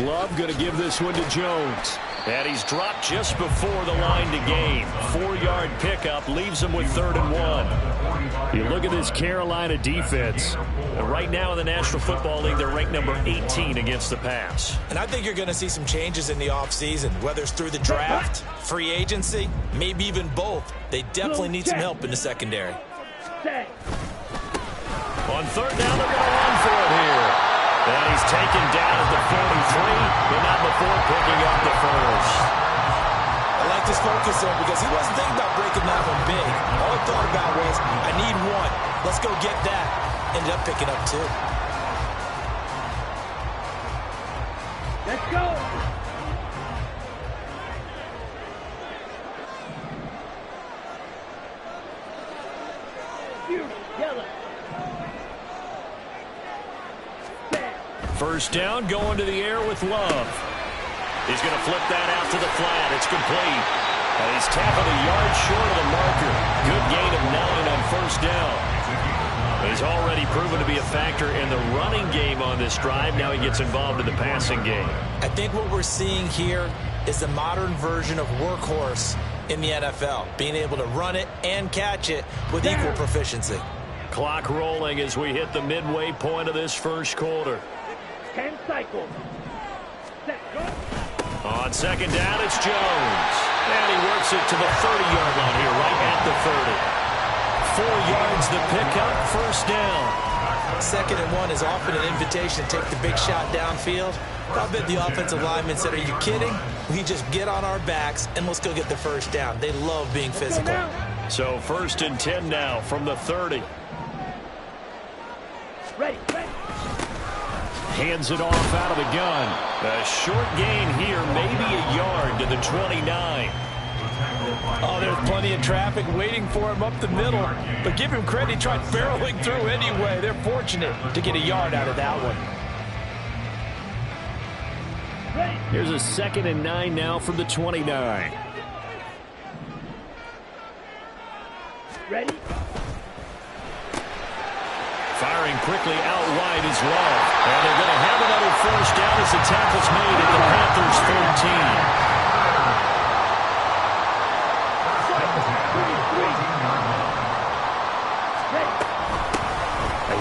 Love going to give this one to Jones. And he's dropped just before the line to gain. 4-yard pickup leaves him with 3rd and 1. You look at this Carolina defense. And right now in the National Football League, they're ranked number 18 against the pass. And I think you're going to see some changes in the offseason, whether it's through the draft, free agency, maybe even both. They definitely need some help in the secondary. On third down, they're going to run for it here. And he's taken down at the 43, but not before picking up the first. I like this focus there because he wasn't thinking about breaking that one big. All he thought about was, I need one. Let's go get that. Ended up picking up 2. Let's go. Yellow. First down, going to the air with Love. He's going to flip that out to the flat. It's complete. And he's tackled a yard short of the marker. Good gain of 9 on first down. He's already proven to be a factor in the running game on this drive. Now he gets involved in the passing game. I think what we're seeing here is the modern version of workhorse in the NFL, being able to run it and catch it with equal proficiency. Clock rolling as we hit the midway point of this first quarter. 10 cycles. On second down, it's Jones. And he works it to the 30-yard line here, right at the 30. 4 yards the pickup, first down. 2nd and 1 is often an invitation to take the big shot downfield. I bet the offensive lineman said, are you kidding? We just get on our backs and let's go get the first down. They love being physical. So 1st and 10 now from the 30. Ready. Hands it off out of the gun. A short gain here, maybe a yard to the 29. Oh, there's plenty of traffic waiting for him up the middle. But give him credit, he tried barreling through anyway. They're fortunate to get a yard out of that one. Here's a 2nd and 9 now from the 29. Ready. Firing quickly out wide is Love. And they're going to have another first down as the tackle's made at the Panthers 13.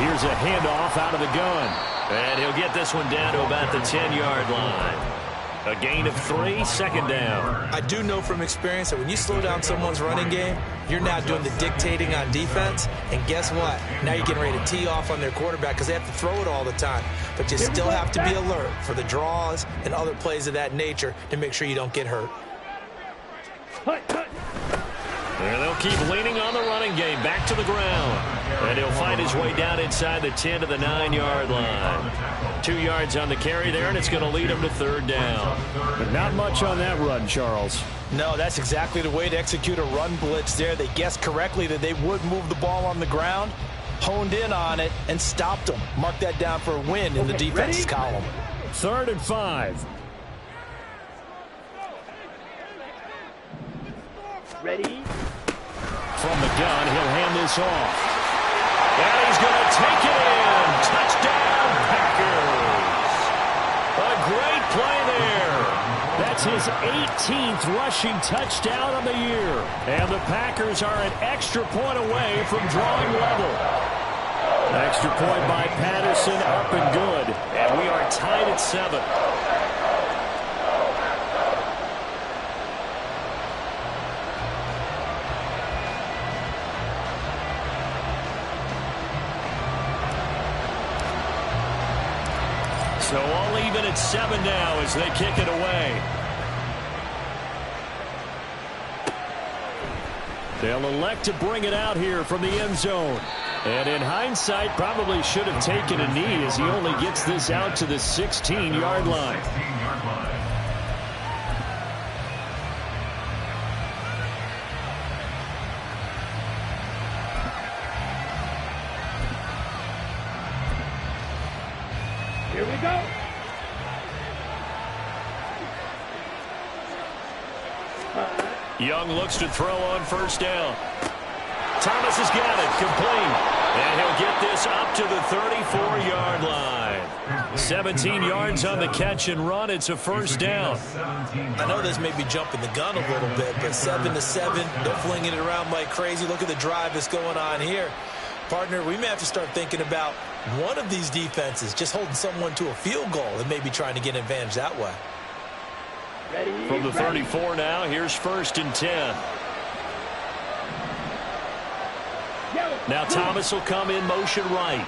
Here's a handoff out of the gun. And he'll get this one down to about the 10-yard line. A gain of 3, 2nd down. I do know from experience that when you slow down someone's running game, you're now doing the dictating on defense. And guess what? Now you're getting ready to tee off on their quarterback because they have to throw it all the time. But you still have to be alert for the draws and other plays of that nature to make sure you don't get hurt. And they'll keep leaning on the running game. Back to the ground. And he'll find his way down inside the 10 to the 9-yard line. 2 yards on the carry there, and it's going to lead him to 3rd down. But not much on that run, Charles. No, that's exactly the way to execute a run blitz there. They guessed correctly that they would move the ball on the ground, honed in on it, and stopped them. Mark that down for a win in the defense's column. 3rd and 5. Ready. From the gun, he'll hand this off. And he's going to take it in. Touchdown, Packers. A great play there. That's his 18th rushing touchdown of the year. And the Packers are an extra point away from drawing level. Extra point by Patterson, up and good. And we are tied at 7. So all even at 7 now as they kick it away. They'll elect to bring it out here from the end zone. And in hindsight, probably should have taken a knee as he only gets this out to the 16-yard line. 16-yard line. Here we go. Young looks to throw on first down. Thomas has got it, complete. And he'll get this up to the 34-yard line. 17 yards on the catch and run. It's a first down. I know this may be jumping the gun a little bit, but 7-7, they're flinging it around like crazy. Look at the drive that's going on here. Partner, we may have to start thinking about one of these defenses just holding someone to a field goal and maybe trying to get an advantage that way. Ready, From the 34 now, here's 1st and 10. Now Thomas will come in motion right.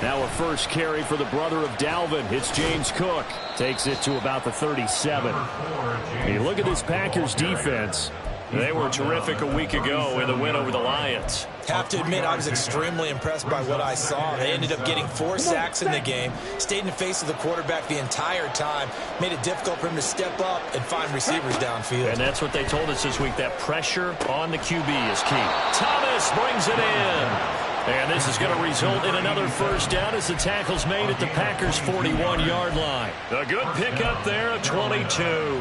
Now a first carry for the brother of Dalvin. It's James Cook. Takes it to about the 37. Hey, look at this Packers defense. They were terrific a week ago in the win over the Lions. Have to admit, I was extremely impressed by what I saw. They ended up getting 4 sacks in the game, stayed in the face of the quarterback the entire time, made it difficult for him to step up and find receivers downfield. And that's what they told us this week, that pressure on the QB is key. Thomas brings it in. And this is going to result in another first down as the tackle's made at the Packers' 41-yard line. A good pickup there at 22.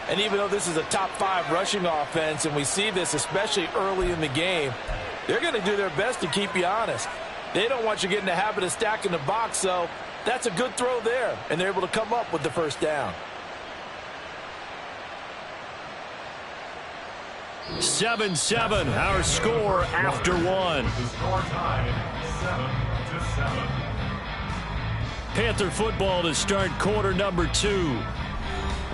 And even though this is a top 5 rushing offense, and we see this especially early in the game, they're going to do their best to keep you honest. They don't want you getting the habit of stacking the box, so that's a good throw there, and they're able to come up with the first down. 7-7, our score after one. The score tied 7-7. Panther football to start quarter number 2.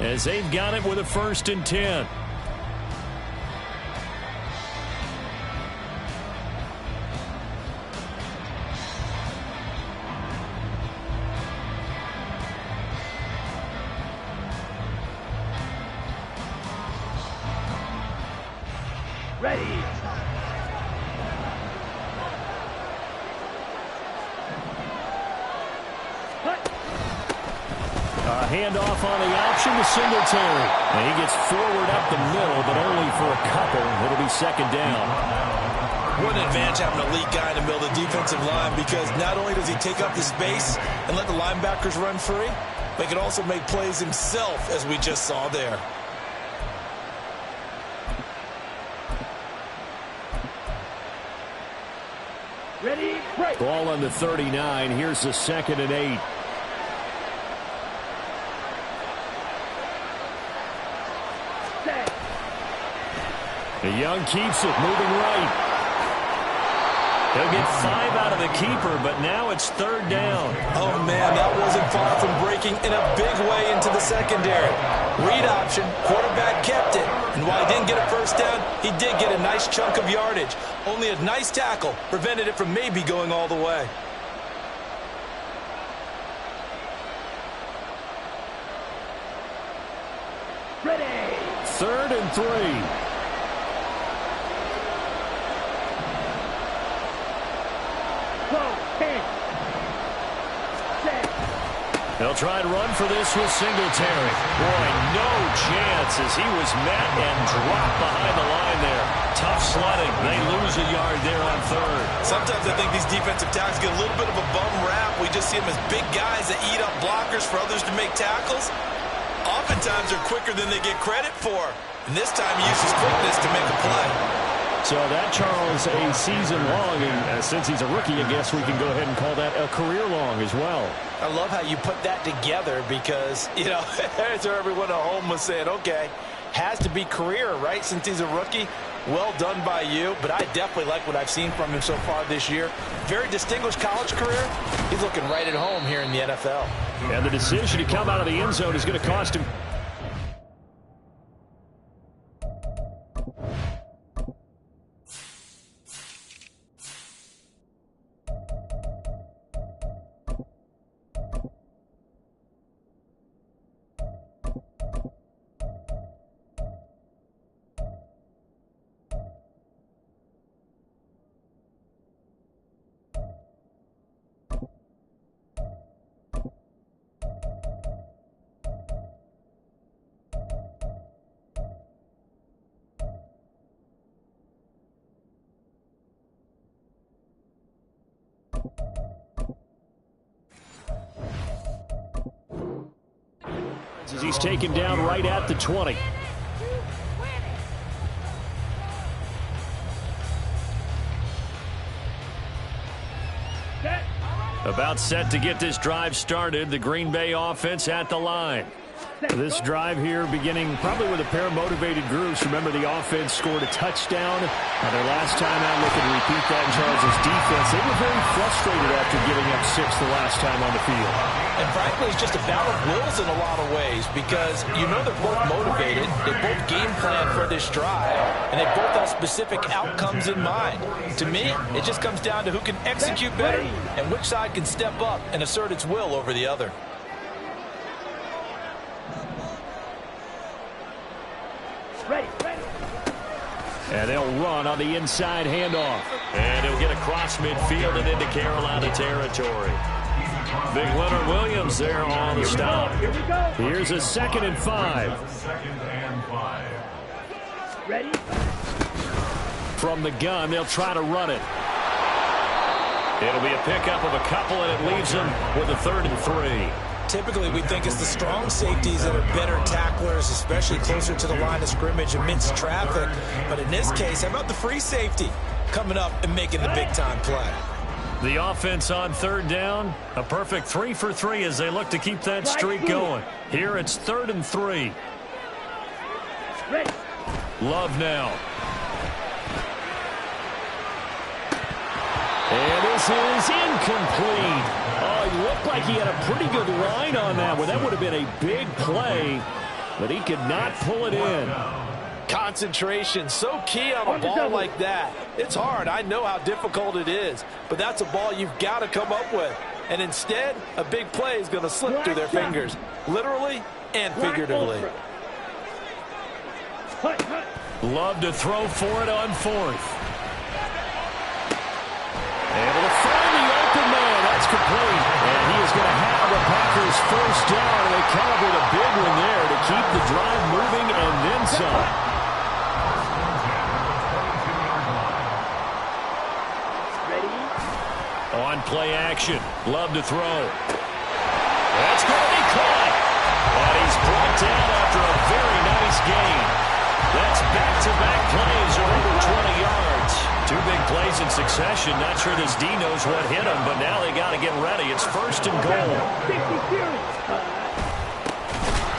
As they've got it with a 1st and 10. Ready. A handoff on the option to Singletary. And he gets forward up the middle, but only for a couple. It'll be 2nd down. What an advantage having an elite guy in the middle of the defensive line, because not only does he take up the space and let the linebackers run free, but he can also make plays himself, as we just saw there. Ready, break. Ball on the 39. Here's the 2nd and 8. Set. The Young keeps it, moving right. He'll get 5 out of the keeper, but now it's 3rd down. Oh, man, that wasn't far from breaking in a big way into the secondary. Read option, quarterback kept it. And while he didn't get a first down, he did get a nice chunk of yardage. Only a nice tackle prevented it from maybe going all the way. Ready. 3rd and 3. They'll try and run for this with Singletary. Boy, no chance as he was met and dropped behind the line there. Tough sledding. They lose a yard there on 3rd. Sometimes I think these defensive tackles get a little bit of a bum rap. We just see them as big guys that eat up blockers for others to make tackles. Oftentimes they're quicker than they get credit for. And this time he uses quickness to make a play. So that, Charles, a season long, and since he's a rookie, I guess we can go ahead and call that a career long as well. I love how you put that together because, you know, as everyone at home was saying, okay, has to be career, right, since he's a rookie. Well done by you, but I definitely like what I've seen from him so far this year. Very distinguished college career. He's looking right at home here in the NFL. And the decision to come out of the end zone is going to cost him. As he's taken down right at the 20. About set to get this drive started. The Green Bay offense at the line. This drive here beginning probably with a pair of motivated groups. Remember, the offense scored a touchdown. Their last time out, looking to repeat that in Charles' defense. They were very frustrated after giving up 6 the last time on the field. And frankly, it's just a battle of wills in a lot of ways because you know they're both motivated. They both game plan for this drive, and they both have specific outcomes in mind. To me, it just comes down to who can execute better and which side can step up and assert its will over the other. And they'll run on the inside handoff. And he'll get across midfield and into Carolina territory. Big Leonard Williams there on the stop. Here's a 2nd and 5. Ready? From the gun, they'll try to run it. It'll be a pickup of a couple, and it leaves them with a 3rd and 3. Typically, we think it's the strong safeties that are better tacklers, especially closer to the line of scrimmage amidst traffic. But in this case, how about the free safety coming up and making the big-time play? The offense on 3rd down, a perfect 3 for 3 as they look to keep that streak going. Here it's 3rd and 3. Love now. And this is incomplete. Oh, he looked like he had a pretty good line on that one. That would have been a big play, but he could not pull it in. Concentration, so key on a ball like that. It's hard. I know how difficult it is, but that's a ball you've got to come up with. And instead, a big play is going to slip through their fingers, literally and figuratively. Love to throw for it on 4th. Able to find the open man. That's complete. And he is going to have the Packers 1st down. And they calibrate a big one there to keep the drive moving and then some. Ready? On play action. Love to throw. That's going to be caught. And he's brought down after a very nice gain. That's back-to-back plays of over 20 yards. 2 big plays in succession. Not sure this D knows what hit him, but now they got to get ready. It's 1st and goal.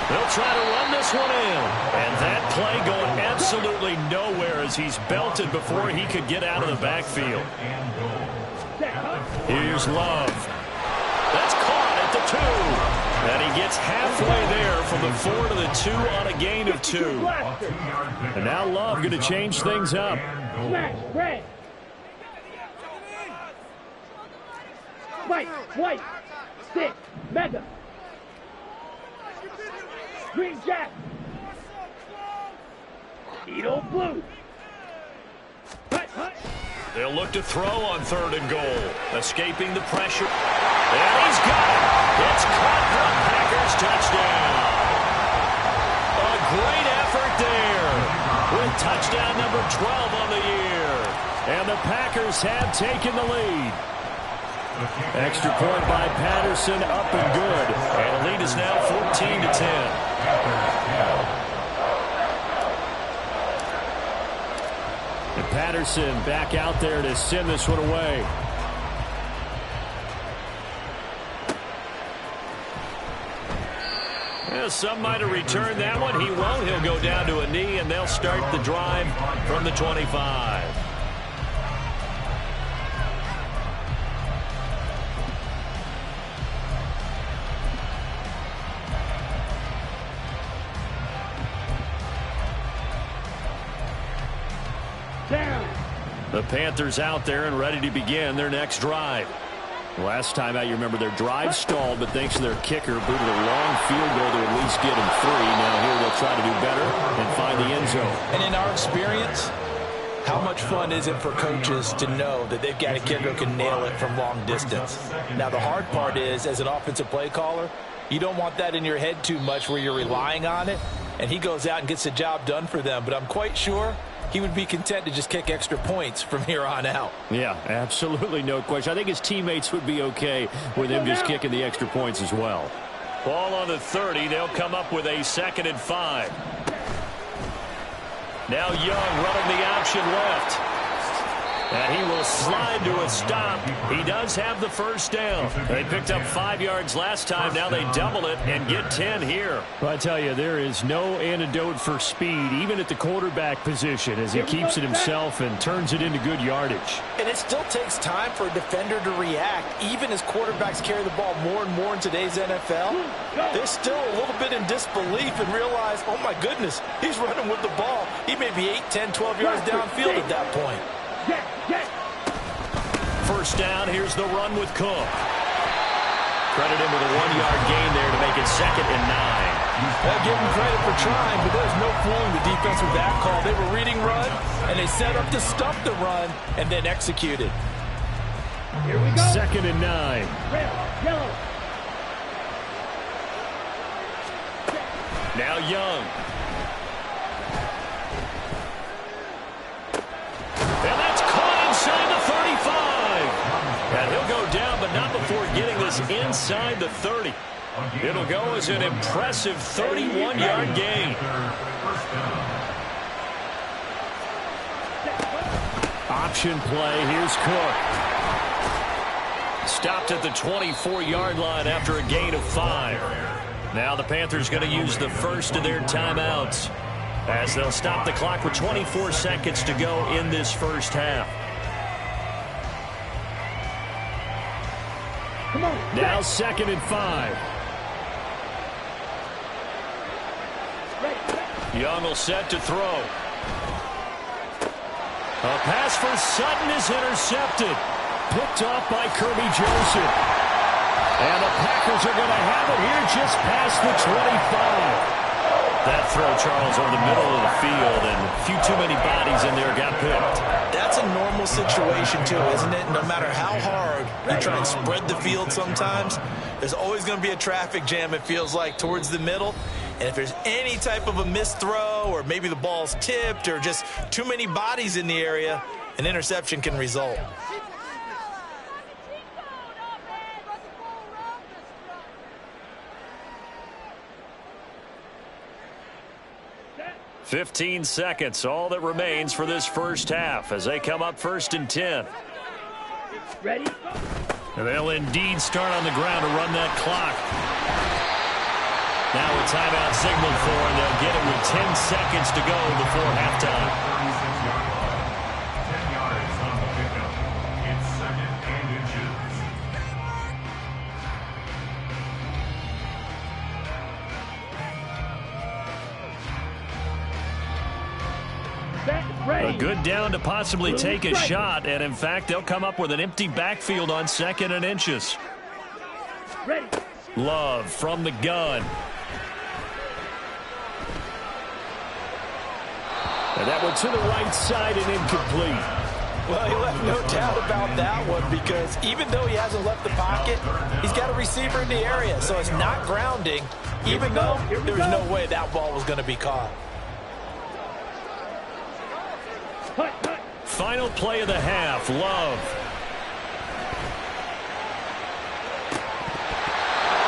They'll try to run this one in. And that play going absolutely nowhere as he's belted before he could get out of the backfield. Here's Love. That's caught at the 2. And he gets halfway there from the 4 to the 2 on a gain of 2. And now Love going to change things up. Smash, red. White, white, stick, mega. Green jack. Edo blue. They'll look to throw on 3rd and goal. Escaping the pressure. And he's got it. It's caught for a Packers touchdown. A great effort there. With touchdown number 12 on the year. And the Packers have taken the lead. Extra point by Patterson, up and good. And the lead is now 14 to 10. And Patterson back out there to send this one away. Well, some might have returned that one. He won't. He'll go down to a knee, and they'll start the drive from the 25. The Panthers out there and ready to begin their next drive. Last time out, you remember their drive stalled, but thanks to their kicker, booted a long field goal to at least get him 3. Now here they'll try to do better and find the end zone. And in our experience, how much fun is it for coaches to know that they've got a kicker who can nail it from long distance? Now, the hard part is, as an offensive play caller, you don't want that in your head too much where you're relying on it, and he goes out and gets the job done for them. But I'm quite sure he would be content to just kick extra points from here on out. Yeah, absolutely no question. I think his teammates would be okay with him just kicking the extra points as well. Ball on the 30. They'll come up with a 2nd and 5. Now Young running the option left. And he will slide to a stop. He does have the first down. They picked up 5 yards last time. Now they double it and get 10 here. Well, I tell you, there is no antidote for speed, even at the quarterback position, as he keeps it himself and turns it into good yardage. And it still takes time for a defender to react. Even as quarterbacks carry the ball more and more in today's NFL, they're still a little bit in disbelief and realize, oh my goodness, he's running with the ball. He may be 8, 10, 12 yards downfield at that point. First down, here's the run with Cook. Credit him with a 1-yard gain there to make it 2nd and 9. Well, give him credit for trying, but there's no fooling the defense with that call. They were reading run, and they set up to stop the run, and then executed. Here we go. 2nd and 9. Red, yellow. Now Young. And that's caught inside the 35. And he'll go down, but not before getting this inside the 30. It'll go as an impressive 31-yard gain. Option play. Here's Cook. Stopped at the 24-yard line after a gain of 5. Now the Panthers going to use the first of their timeouts, as they'll stop the clock with 24 seconds to go in this first half. Come on. Now 2nd and 5. Young will set to throw. A pass for Sutton is intercepted. Picked off by Kirby Joseph. And the Packers are going to have it here just past the 25. That throw, Charles, over the middle of the field, and a few too many bodies in there got picked. That's a normal situation, too, isn't it? No matter how hard you try and spread the field sometimes, there's always going to be a traffic jam, it feels like, towards the middle. And if there's any type of a missed throw, or maybe the ball's tipped, or just too many bodies in the area, an interception can result. "15 seconds, all that remains for this first half as they come up 1st and 10. Ready? And they'll indeed start on the ground to run that clock. Now a timeout signal for, and they'll get it with 10 seconds to go before halftime. 10 yards on the pickup. It's 2nd and inches. A good down to possibly take a shot, and in fact, they'll come up with an empty backfield on 2nd and inches. Ready. Love from the gun. And that one to the right side and incomplete. Well, he left no doubt about that one, because even though he hasn't left the pocket, he's got a receiver in the area, so it's not grounding, even though there was no way that ball was going to be caught. Final play of the half, Love.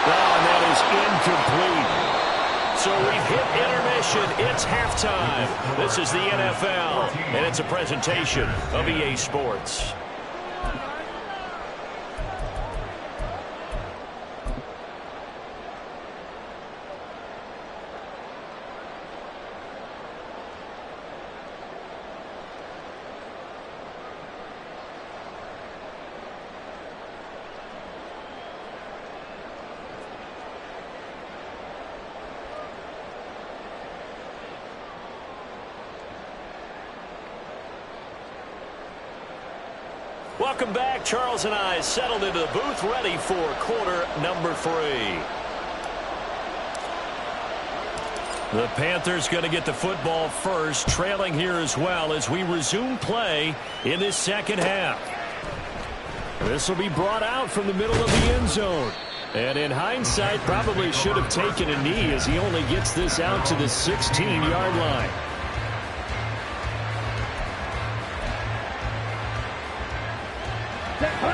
Oh, and that is incomplete. So we've hit intermission. It's halftime. This is the NFL, and it's a presentation of EA Sports. Welcome back. Charles and I settled into the booth, ready for quarter number 3. The Panthers going to get the football first, trailing here as well as we resume play in this second half. This will be brought out from the middle of the end zone. And in hindsight, probably should have taken a knee as he only gets this out to the 16-yard line.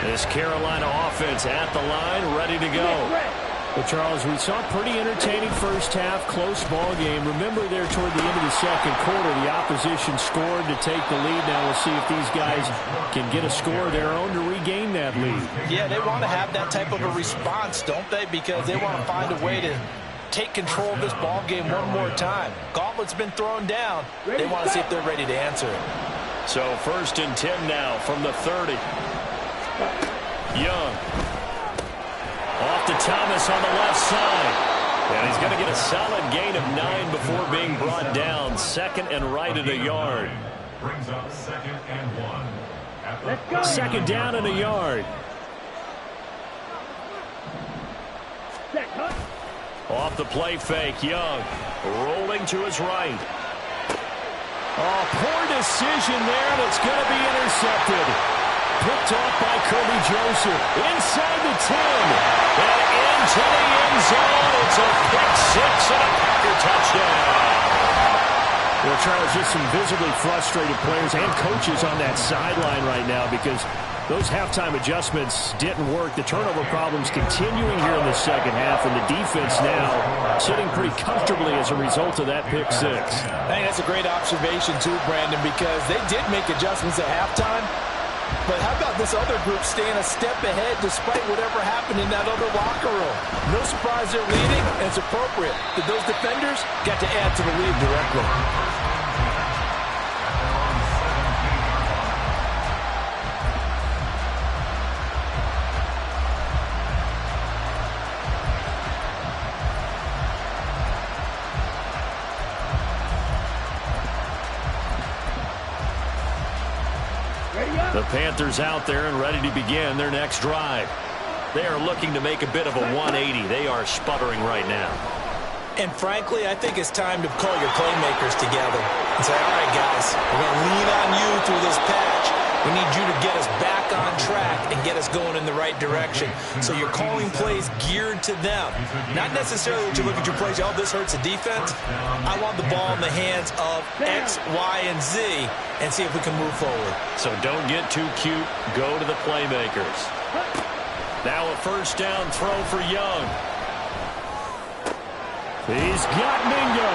This Carolina offense at the line, ready to go. Well, Charles, we saw a pretty entertaining first half, close ball game. Remember there toward the end of the second quarter, the opposition scored to take the lead. Now we'll see if these guys can get a score of their own to regain that lead. Yeah, they want to have that type of a response, don't they? Because they want to find a way to take control of this ball game one more time. Gauntlet's been thrown down. They want to see if they're ready to answer it. So 1st and 10 now from the 30. Young. Off to Thomas on the left side. And he's going to get a solid gain of 9 before being brought down. 2nd and right at a yard. Brings up 2nd and 1. 2nd down and a yard. Off the play fake, Young. Rolling to his right. Oh, poor decision there, and it's going to be intercepted. Picked off by Kirby Joseph. Inside the 10. And into the end zone. It's a pick 6 and a Packer touchdown. Well, Charles, just some visibly frustrated players and coaches on that sideline right now because those halftime adjustments didn't work. The turnover problems continuing here in the second half, and the defense now sitting pretty comfortably as a result of that pick 6. I think that's a great observation, too, Brandon, because they did make adjustments at halftime. But how about this other group staying a step ahead despite whatever happened in that other locker room? No surprise they're leading, and it's appropriate that those defenders got to add to the lead directly. The Panthers out there and ready to begin their next drive. They are looking to make a bit of a 180. They are sputtering right now. And frankly, I think it's time to call your playmakers together and say, all right, guys, we're going to lean on you through this patch. We need you to get us back on track and get us going in the right direction. So you're calling plays geared to them. Not necessarily that you look at your plays, oh, this hurts the defense. I want the ball in the hands of X, Y, and Z and see if we can move forward. So don't get too cute. Go to the playmakers. Now a 1st down throw for Young. He's got Mingo.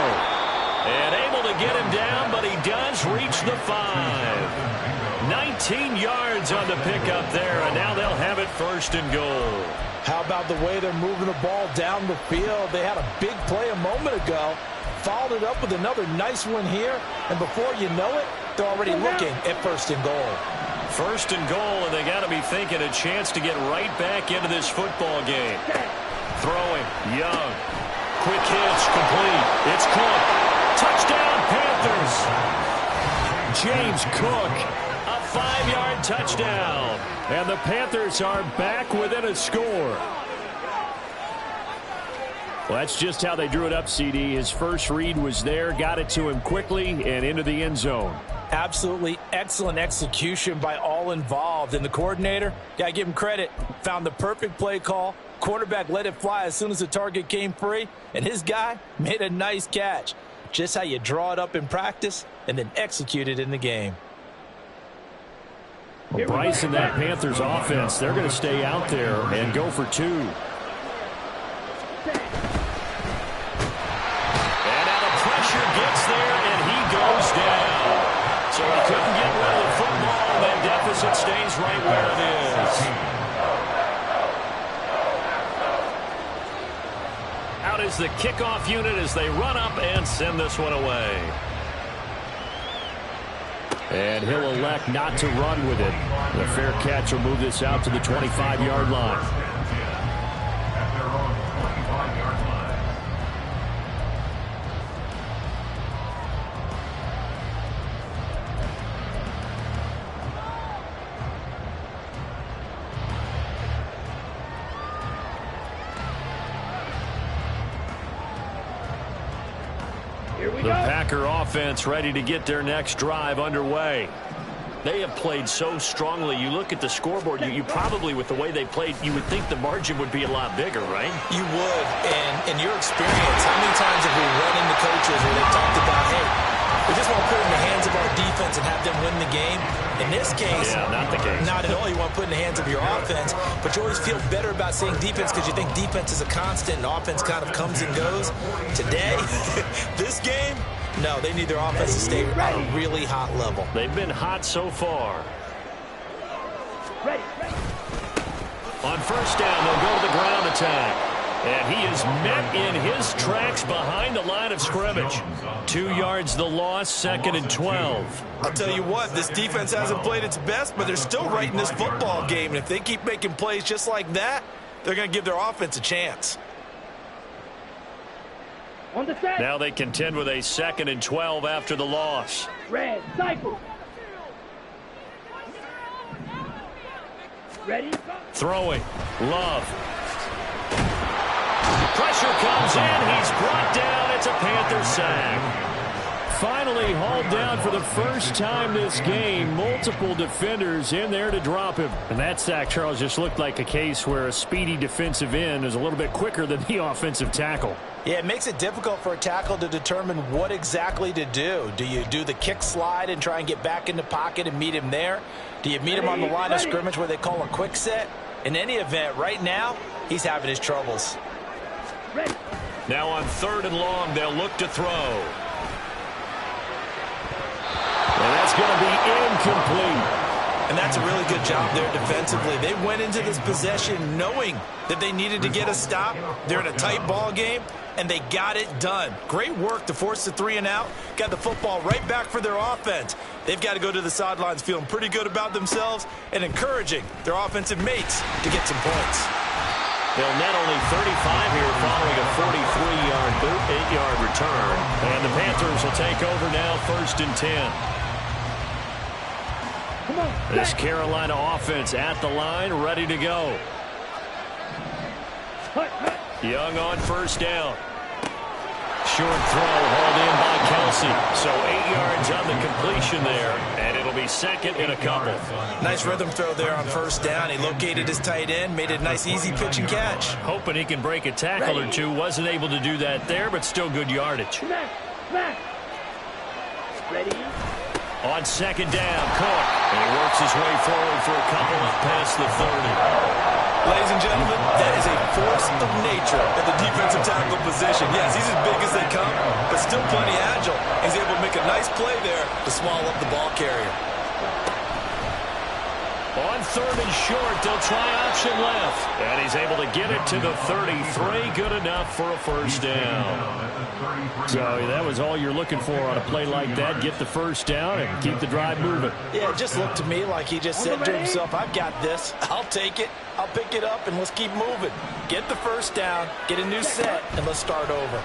And able to get him down, but he does reach the 5. 19 yards on the pickup there, and now they'll have it 1st and goal. How about the way they're moving the ball down the field? They had a big play a moment ago, followed it up with another nice one here, and before you know it, they're already looking at 1st and goal. 1st and goal, and they got to be thinking a chance to get right back into this football game. Throwing, Young. Quick hitch, complete. It's Cook. Touchdown, Panthers. James Cook. A 5-yard touchdown. And the Panthers are back within a score. Well, that's just how they drew it up, CD. His first read was there, got it to him quickly, and into the end zone. Absolutely excellent execution by all involved. And the coordinator, got to give him credit, found the perfect play call. Quarterback let it fly as soon as the target came free, and his guy made a nice catch. Just how you draw it up in practice and then execute it in the game. Well, Bryce and that Panthers offense, they're going to stay out there and go for 2. And now the pressure gets there, and he goes down. So he couldn't get rid of the football, and that deficit stays right where it is. Out is the kickoff unit as they run up and send this one away. And he'll elect not to run with it. The fair catch will move this out to the 25-yard line. At their own 25-yard line. The Packer offense ready to get their next drive underway. They have played so strongly. You look at the scoreboard, you probably, with the way they played, you would think the margin would be a lot bigger, right? You would. And in your experience, how many times have we run into coaches where they talked about, hey, we just want to put it in the hands of our defense and have help them win the game. In this case, not the case. Not at all. You want to put in the hands of your offense, but you always feel better about saying defense because you think defense is a constant and offense kind of comes and goes. Today, this game, no, they need their offense to stay at a really hot level. They've been hot so far. Ready. On first down, they'll go to the ground attack. And he is met in his tracks behind the line of scrimmage. 2 yards the loss, 2nd and 12. I'll tell you what, this defense hasn't played its best, but they're still right in this football game. And if they keep making plays just like that, they're going to give their offense a chance. On the set. Now they contend with a 2nd and 12 after the loss. Red, cycle. Ready? Throwing. Love. Pressure comes in. He's brought down. It's a Panther sack. Finally hauled down for the first time this game. Multiple defenders in there to drop him. And that sack, Charles, just looked like a case where a speedy defensive end is a little bit quicker than the offensive tackle. Yeah, it makes it difficult for a tackle to determine what exactly to do. Do you do the kick slide and try and get back in the pocket and meet him there? Do you meet him on the line of scrimmage where they call a quick set? In any event, right now, he's having his troubles. Now on 3rd and long, they'll look to throw. And that's going to be incomplete. And that's a really good job there defensively. They went into this possession knowing that they needed to get a stop. They're in a tight ball game, and they got it done. Great work to force the 3 and out. Got the football right back for their offense. They've got to go to the sidelines feeling pretty good about themselves and encouraging their offensive mates to get some points. They'll net only 35 here following a 43-yard boot, 8-yard return. And the Panthers will take over now, 1st and 10. Come on. This Carolina offense at the line, ready to go. Young on 1st down. Short throw hauled in by Kelsey. So 8 yards on the completion there, and it'll be 2nd and a couple. Nice rhythm throw there on 1st down. He located his tight end, made it a nice easy pitch and catch. Hoping he can break a tackle or two. Wasn't able to do that there, but still good yardage. Smack. Ready? On 2nd down, Cook. And he works his way forward for a couple up past the 30. Ladies and gentlemen, that is a force of nature at the defensive tackle position. Yes, he's as big as they come, but still plenty agile. He's able to make a nice play there to swallow up the ball carrier. On 3rd and short, they'll try option left. And he's able to get it to the 33. Good enough for a 1st down. So that was all you're looking for on a play like that. Get the 1st down and keep the drive moving. Yeah, it just looked to me like he just said to himself, I've got this. I'll take it. I'll pick it up, and let's keep moving. Get the 1st down, get a new set, and let's start over.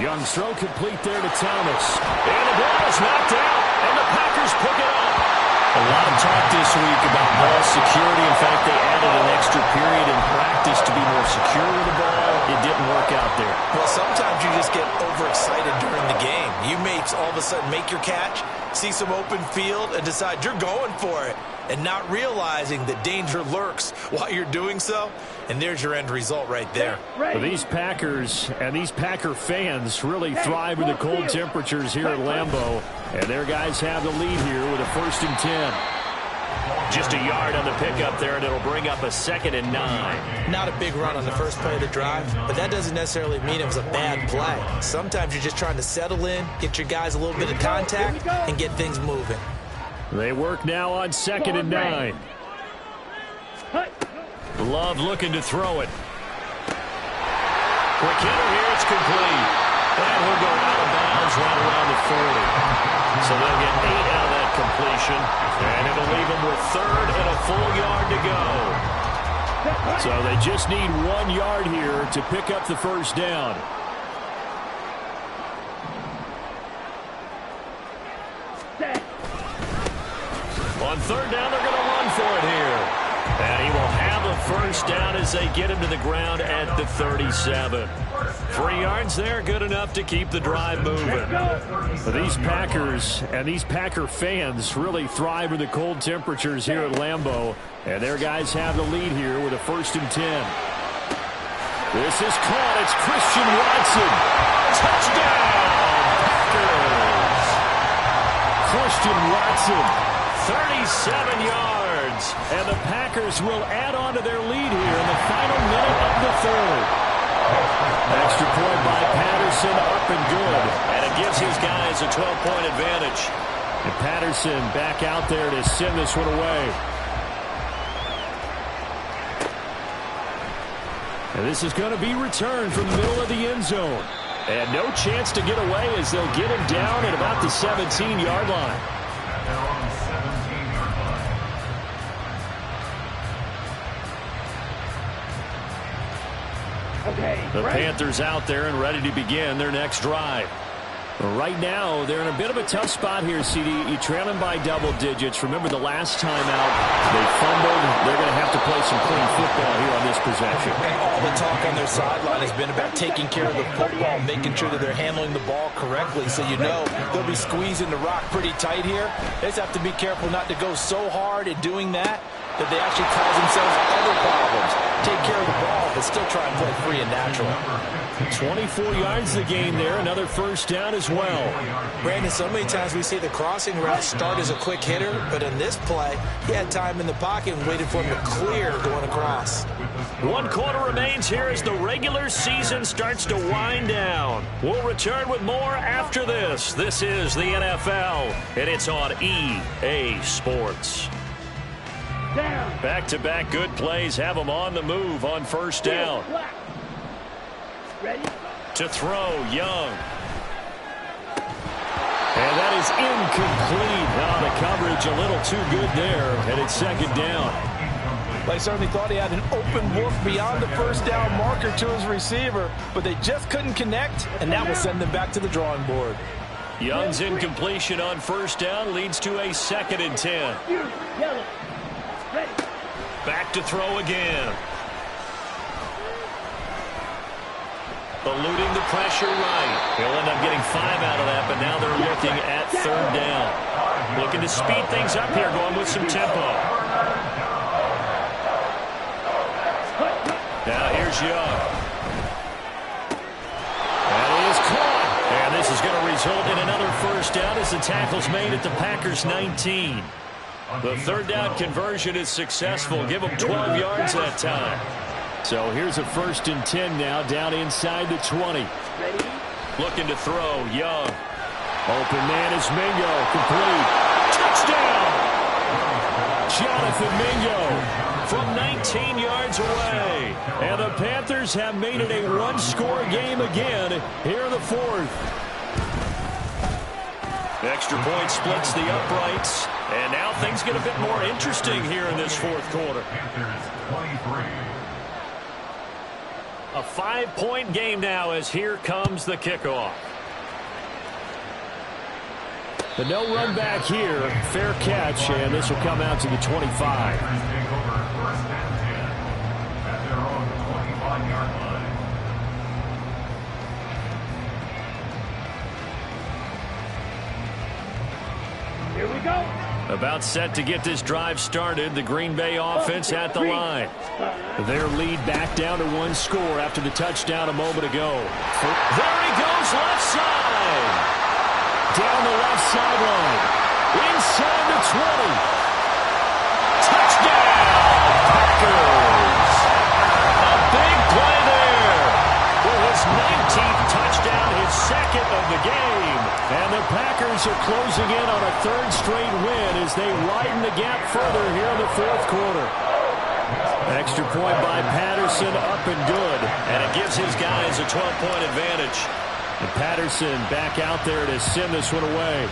Young's throw complete there to Thomas. And the ball is knocked out, and the Packers pick it up. A lot of talk this week about ball security. In fact, they added an extra period in practice to be more secure with the ball. It didn't work out there. Well, sometimes you just get overexcited during the game. You may all of a sudden make your catch, see some open field, and decide you're going for it, and not realizing that danger lurks while you're doing so. And there's your end result right there. Well, these Packers and these Packer fans really thrive in the cold temperatures here at Lambeau. And their guys have the lead here with a 1st and 10. Just a yard on the pickup there, and it'll bring up a 2nd and 9. Not a big run on the first play of the drive, but that doesn't necessarily mean it was a bad play. Sometimes you're just trying to settle in, get your guys a little bit of contact, and get things moving. They work now on 2nd and 9. Love looking to throw it. Quick hitter here, it's complete. And we'll go out of bounds right around the 40. So they'll get 8 out of that completion. And it'll leave them with 3rd and a full yard to go. So they just need 1 yard here to pick up the 1st down. On 3rd down, they're going to run for it here. And he will have a 1st down as they get him to the ground at the 37. 3 yards there, good enough to keep the drive moving. But these Packers and these Packer fans really thrive in the cold temperatures here at Lambeau. And their guys have the lead here with a 1st and 10. This is caught. It's Christian Watson. Touchdown, Packers. Christian Watson. 37 yards. And the Packers will add on to their lead here in the final minute of the third. Extra point by Patterson, up and good. And it gives his guys a 12-point advantage. And Patterson back out there to send this one away. And this is going to be returned from the middle of the end zone. And no chance to get away as they'll get him down at about the 17-yard line. At their own 17-yard line. Okay. The right. Panthers out there and ready to begin their next drive. Right now, they're in a bit of a tough spot here, CD. You trail them by double digits. Remember the last time out, they fumbled. They're going to have to play some clean football here on this possession. And all the talk on their sideline has been about taking care of the football, making sure that they're handling the ball correctly. So you know they'll be squeezing the rock pretty tight here. They just have to be careful not to go so hard in doing that they actually cause themselves other problems. Take care of the ball, but still try and play free and natural. 24 yards the game there. Another first down as well. Brandon, so many times we see the crossing route start as a quick hitter, but in this play, he had time in the pocket and waited for him to clear going across. 1 quarter remains here as the regular season starts to wind down. We'll return with more after this. This is the NFL, and it's on EA Sports. Down. Back-to-back good plays have them on the move on first down. Black. Ready? To throw, Young. And that is incomplete. Now the coverage a little too good there, and it's second down. They certainly thought he had an open look beyond the first down marker to his receiver, but they just couldn't connect, and that will send them back to the drawing board. Young's incompletion on first down leads to a 2nd and 10. Yellow. Ready. Back to throw again. Eluding the pressure right. He'll end up getting 5 out of that, but now they're looking at 3rd down. Looking to speed things up here, going with some tempo. Now here's Young. That is caught. And this is going to result in another first down as the tackle's made at the Packers' 19. The 3rd down conversion is successful. Give them 12 yards that time. So here's a 1st and 10 now, down inside the 20. Ready? Looking to throw, Young. Open man is Mingo, complete. Touchdown! Jonathan Mingo From 19 yards away. And the Panthers have made it a one-score game again here in the 4th. Extra point splits the uprights. And now things get a bit more interesting here in this 4th quarter. Panthers 23. A 5-point game now as here comes the kickoff. But no run back here. Fair catch, and this will come out to the 25. Panthers take over 1st and 10 at their own 25-yard line. Here we go. About set to get this drive started. The Green Bay offense at the line. Their lead back down to 1 score after the touchdown a moment ago. There he goes, left side. Down the left sideline. Inside the 20. Touchdown, Packers. A big play there. With his 19th touchdown, his 2nd of the game. And the Packers are closing in on a 3rd straight win as they widen the gap further here in the 4th quarter. Extra point by Patterson, up and good. And it gives his guys a 12-point advantage. And Patterson back out there to send this one away.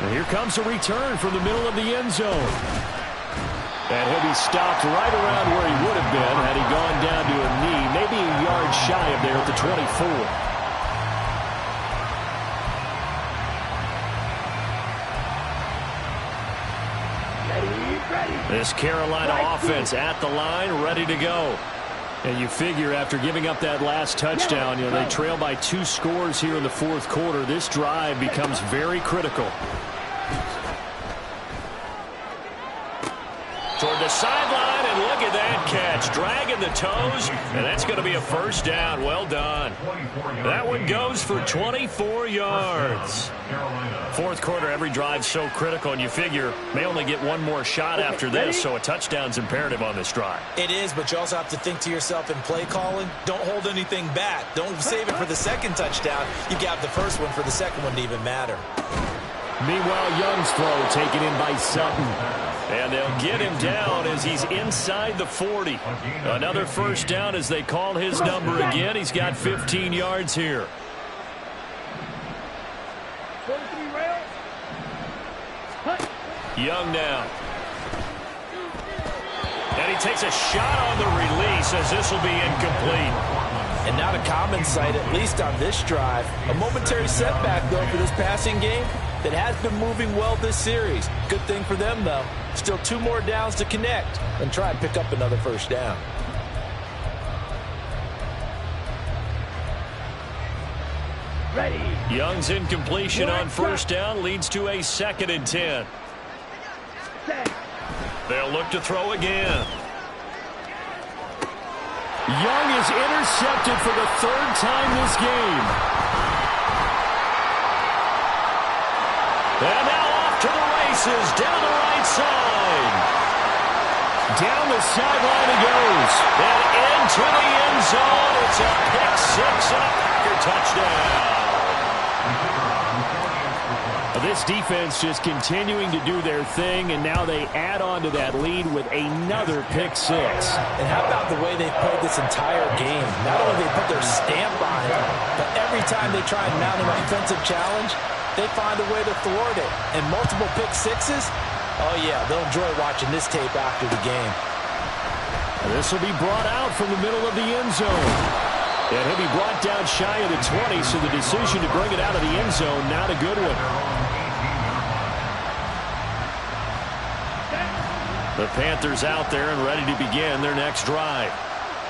And here comes a return from the middle of the end zone. And he'll be stopped right around where he would have been had he gone down to a knee, maybe a yard shy of there at the 24. Ready. This Carolina offense at the line, ready to go. And you figure after giving up that last touchdown, they trail by 2 scores here in the 4th quarter. This drive becomes very critical. Toward the sideline, and look at that catch. Dragging between the toes, and that's going to be a first down. Well done. That one goes for 24 yards. Fourth quarter, every drive so critical, and you figure may only get one more shot after this, so a touchdown's imperative on this drive. It is, but you also have to think to yourself in play calling, don't hold anything back. Don't save it for the second touchdown. You got the first one for the second one to even matter. Meanwhile, Young's throw taken in by Sutton. And they'll get him down as he's inside the 40. Another first down as they call his number again. He's got 15 yards here. Young now. And he takes a shot on the release as this will be incomplete. And not a common sight, at least on this drive. A momentary setback, though, for this passing game that has been moving well this series. Good thing for them, though. Still 2 more downs to connect and try and pick up another first down. Ready. Young's incompletion on first down leads to a 2nd and 10. They'll look to throw again. Young is intercepted for the 3rd time this game. And now off to the races, down the right side. Down the sideline he goes. And into the end zone. It's a pick 6 and a Packer touchdown. This defense just continuing to do their thing, and now they add on to that lead with another pick 6. And how about the way they played this entire game? Not only they put their stamp on it, but every time they try and mount an offensive challenge, they find a way to thwart it. And multiple pick 6s, oh yeah, they'll enjoy watching this tape after the game. This will be brought out from the middle of the end zone. And he'll be brought down shy of the 20, so the decision to bring it out of the end zone, not a good one. The Panthers out there and ready to begin their next drive.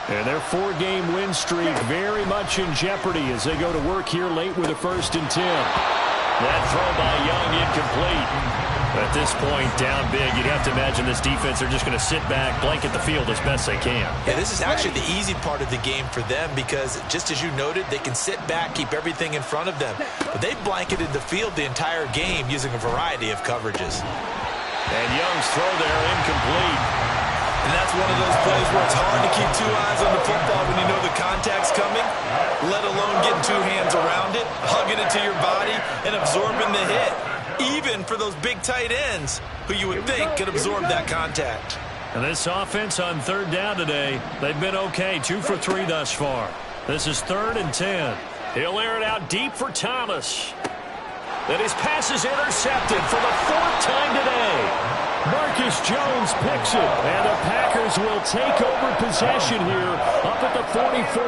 And their 4-game win streak very much in jeopardy as they go to work here late with a 1st and 10. That throw by Young incomplete. At this point, down big, you'd have to imagine this defense are just going to sit back, blanket the field as best they can. Yeah, this is actually the easy part of the game for them because, just as you noted, they can sit back, keep everything in front of them. But they've blanketed the field the entire game using a variety of coverages. And Young's throw there incomplete. And that's one of those plays where it's hard to keep 2 eyes on the football when you know the contact's coming, let alone getting 2 hands around it, hugging it to your body, and absorbing the hit. Even for those big tight ends who you would think could absorb that contact. And this offense on 3rd down today, they've been okay. 2 for 3 thus far. This is 3rd and 10. He'll air it out deep for Thomas. And his pass is intercepted for the 4th time today. Marcus Jones picks it, and the Packers will take over possession here up at the 44.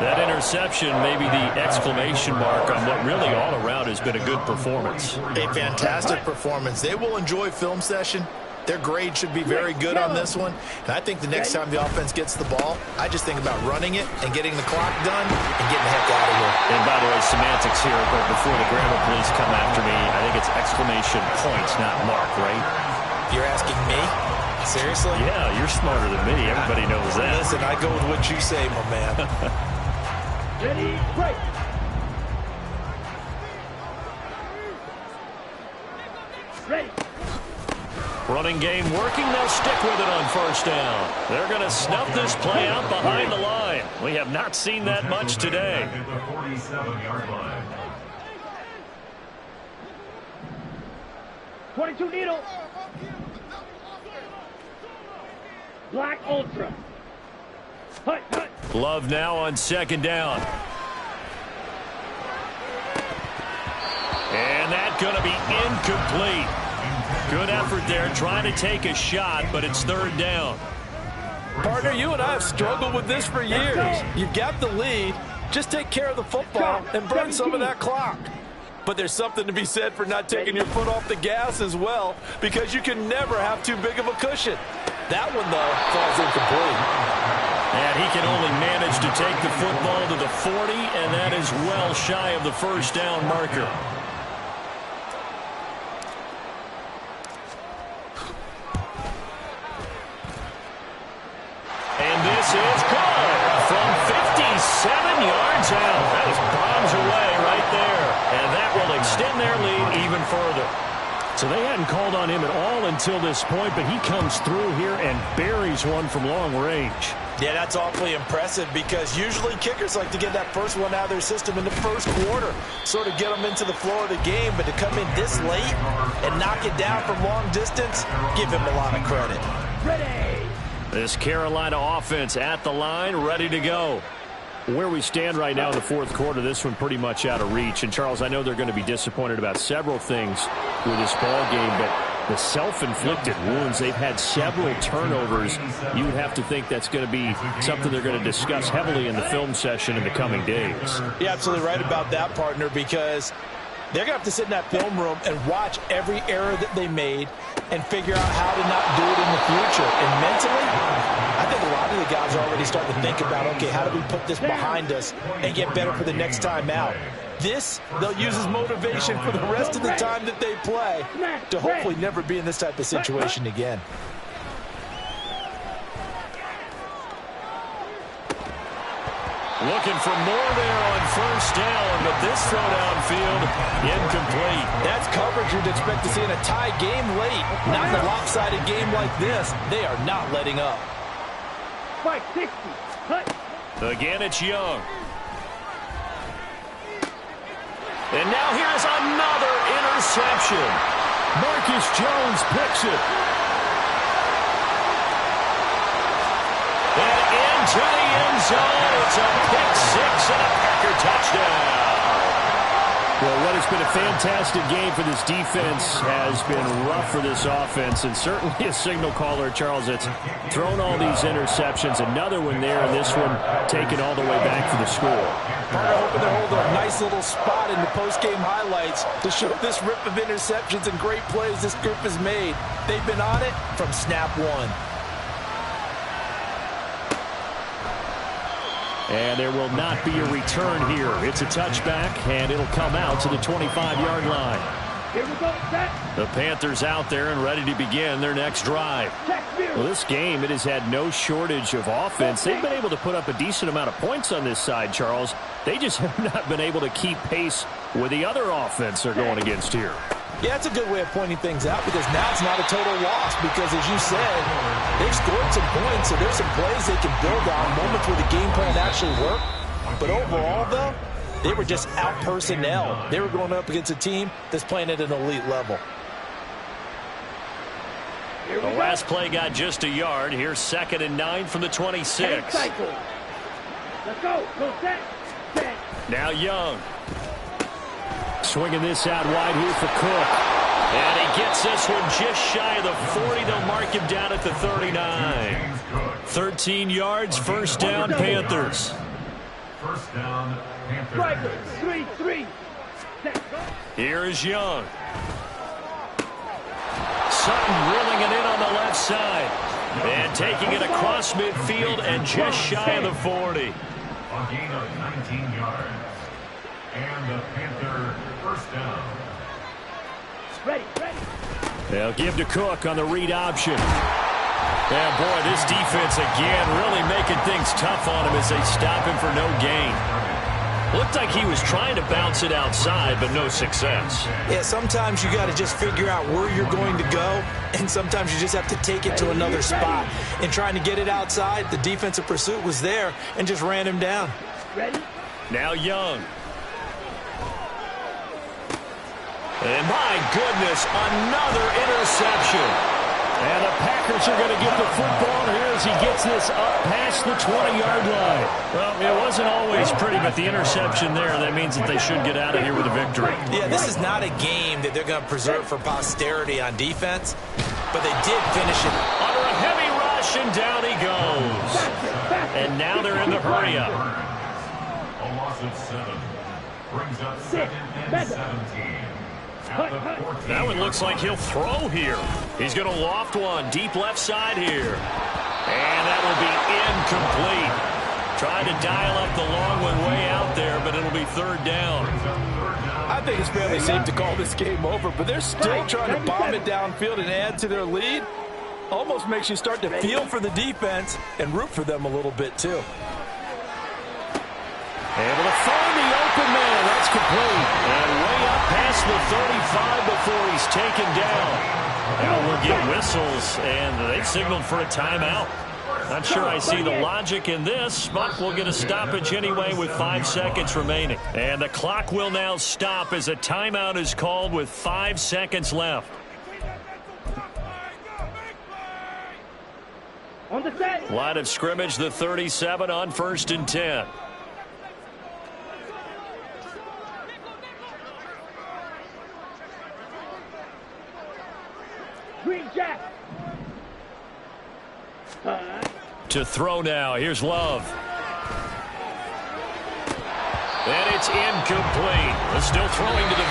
That interception may be the exclamation mark on what really all around has been a good performance. A fantastic performance. They will enjoy film session. Their grade should be very good on this one. And I think the next time the offense gets the ball, I just think about running it and getting the clock done and getting the heck out of here. And by the way, semantics here, but before the grammar police come after me, I think it's exclamation points, not mark, right? You're asking me? Seriously? Yeah, you're smarter than me. Everybody knows that. Listen, I go with what you say, my man. Ready, break. Ready. Running game working. They'll stick with it on first down. They're going to snuff this play out behind the line. We have not seen that much today. At the 47-yard line. 22 needle. Black Ultra. Hut, hut. Love now on 2nd down. And that's going to be incomplete. Good effort there trying to take a shot, but it's 3rd down. Partner, you and I have struggled with this for years. You've got the lead. Just take care of the football and burn some of that clock. But there's something to be said for not taking your foot off the gas as well, because you can never have too big of a cushion. That one, though, falls incomplete. And he can only manage to take the football to the 40, and that is well shy of the first down marker. And this sound. That is bombs away right there. And that will extend their lead even further. So they hadn't called on him at all until this point, but he comes through here and buries one from long range. Yeah, that's awfully impressive because usually kickers like to get that first one out of their system in the first quarter, sort of get them into the flow of the game, but to come in this late and knock it down from long distance, give him a lot of credit. Ready. This Carolina offense at the line, ready to go. Where we stand right now in the fourth quarter, this one pretty much out of reach. And, Charles, I know they're going to be disappointed about several things with this ball game, but the self-inflicted wounds, they've had several turnovers. You would have to think that's going to be something they're going to discuss heavily in the film session in the coming days. You're absolutely right about that, partner, because they're going to have to sit in that film room and watch every error that they made and figure out how to not do it in the future. And mentally, I think a lot of the guys are already starting to think about, okay, how do we put this behind us and get better for the next time out? This, they'll use as motivation for the rest of the time that they play to hopefully never be in this type of situation again. Looking for more there on first down, but this throw downfield, incomplete. That's coverage you'd expect to see in a tie game late. Not in a lopsided game like this. They are not letting up. 560. Cut. Again, it's Young. And now here's another interception. Marcus Jones picks it. And into the end zone. It's a pick six and a Packer touchdown. Well, what has been a fantastic game for this defense has been rough for this offense, and certainly a signal caller, Charles, that's thrown all these interceptions. Another one there, and this one taken all the way back for the score. Partner hoping they're holding a nice little spot in the post-game highlights to show this rip of interceptions and great plays this group has made. They've been on it from snap one. And there will not be a return here. It's a touchback, and it'll come out to the 25-yard line. Here we go, set. The Panthers out there and ready to begin their next drive. Well, this game, it has had no shortage of offense. They've been able to put up a decent amount of points on this side, Charles. They just have not been able to keep pace with the other offense they're going against here. Yeah, it's a good way of pointing things out because now it's not a total loss because, as you said, they've scored some points, so there's some plays they can build on, moments where the game plan actually worked. But overall, though, they were just out personnel. They were going up against a team that's playing at an elite level. The last play got just a yard. Here's 2nd and 9 from the 26. Let's go. Go set. Set. Now Young. Swinging this out wide here for Cook. And he gets this one just shy of the 40. They'll mark him down at the 39. 13 yards, first down, Panthers. First down, Panthers. Striker. 3-3. Here is Young. Sutton reeling it in on the left side. And taking it across midfield and just shy of the 40. A gain of 19 yards. And the Panther first down. Ready. They'll give to Cook on the read option. Yeah, boy, this defense again really making things tough on him as they stop him for no gain. Looked like he was trying to bounce it outside, but no success. Yeah, sometimes you got to just figure out where you're going to go, and sometimes you just have to take it to another spot. In trying to get it outside, the defensive pursuit was there and just ran him down. Ready. Now Young. And my goodness, another interception. And the Packers are going to get the football here as he gets this up past the 20-yard line. Well, it wasn't always pretty, but the interception there, that means that they should get out of here with a victory. Yeah, this is not a game that they're going to preserve for posterity on defense, but they did finish it. Under a heavy rush, and down he goes. And now they're in the hurry-up. A loss of 7 brings up 2nd and 17. That one looks like he'll throw here. He's going to loft one deep left side here. And that will be incomplete. Trying to dial up the long one way out there, but it'll be 3rd down. I think it's fairly safe to call this game over, but they're still trying to bomb it downfield and add to their lead. Almost makes you start to feel for the defense and root for them a little bit too. Able to find the open man. That's complete. And way up past the 35 before he's taken down. Now we'll get whistles, and they've signaled for a timeout. Not sure I see the logic in this, but we'll get a stoppage anyway with 5 seconds remaining. And the clock will now stop as a timeout is called with 5 seconds left. On the set. Line of scrimmage, the 37 on 1st and 10. Green Jack. To throw now. Here's Love. And it's incomplete. Still throwing to the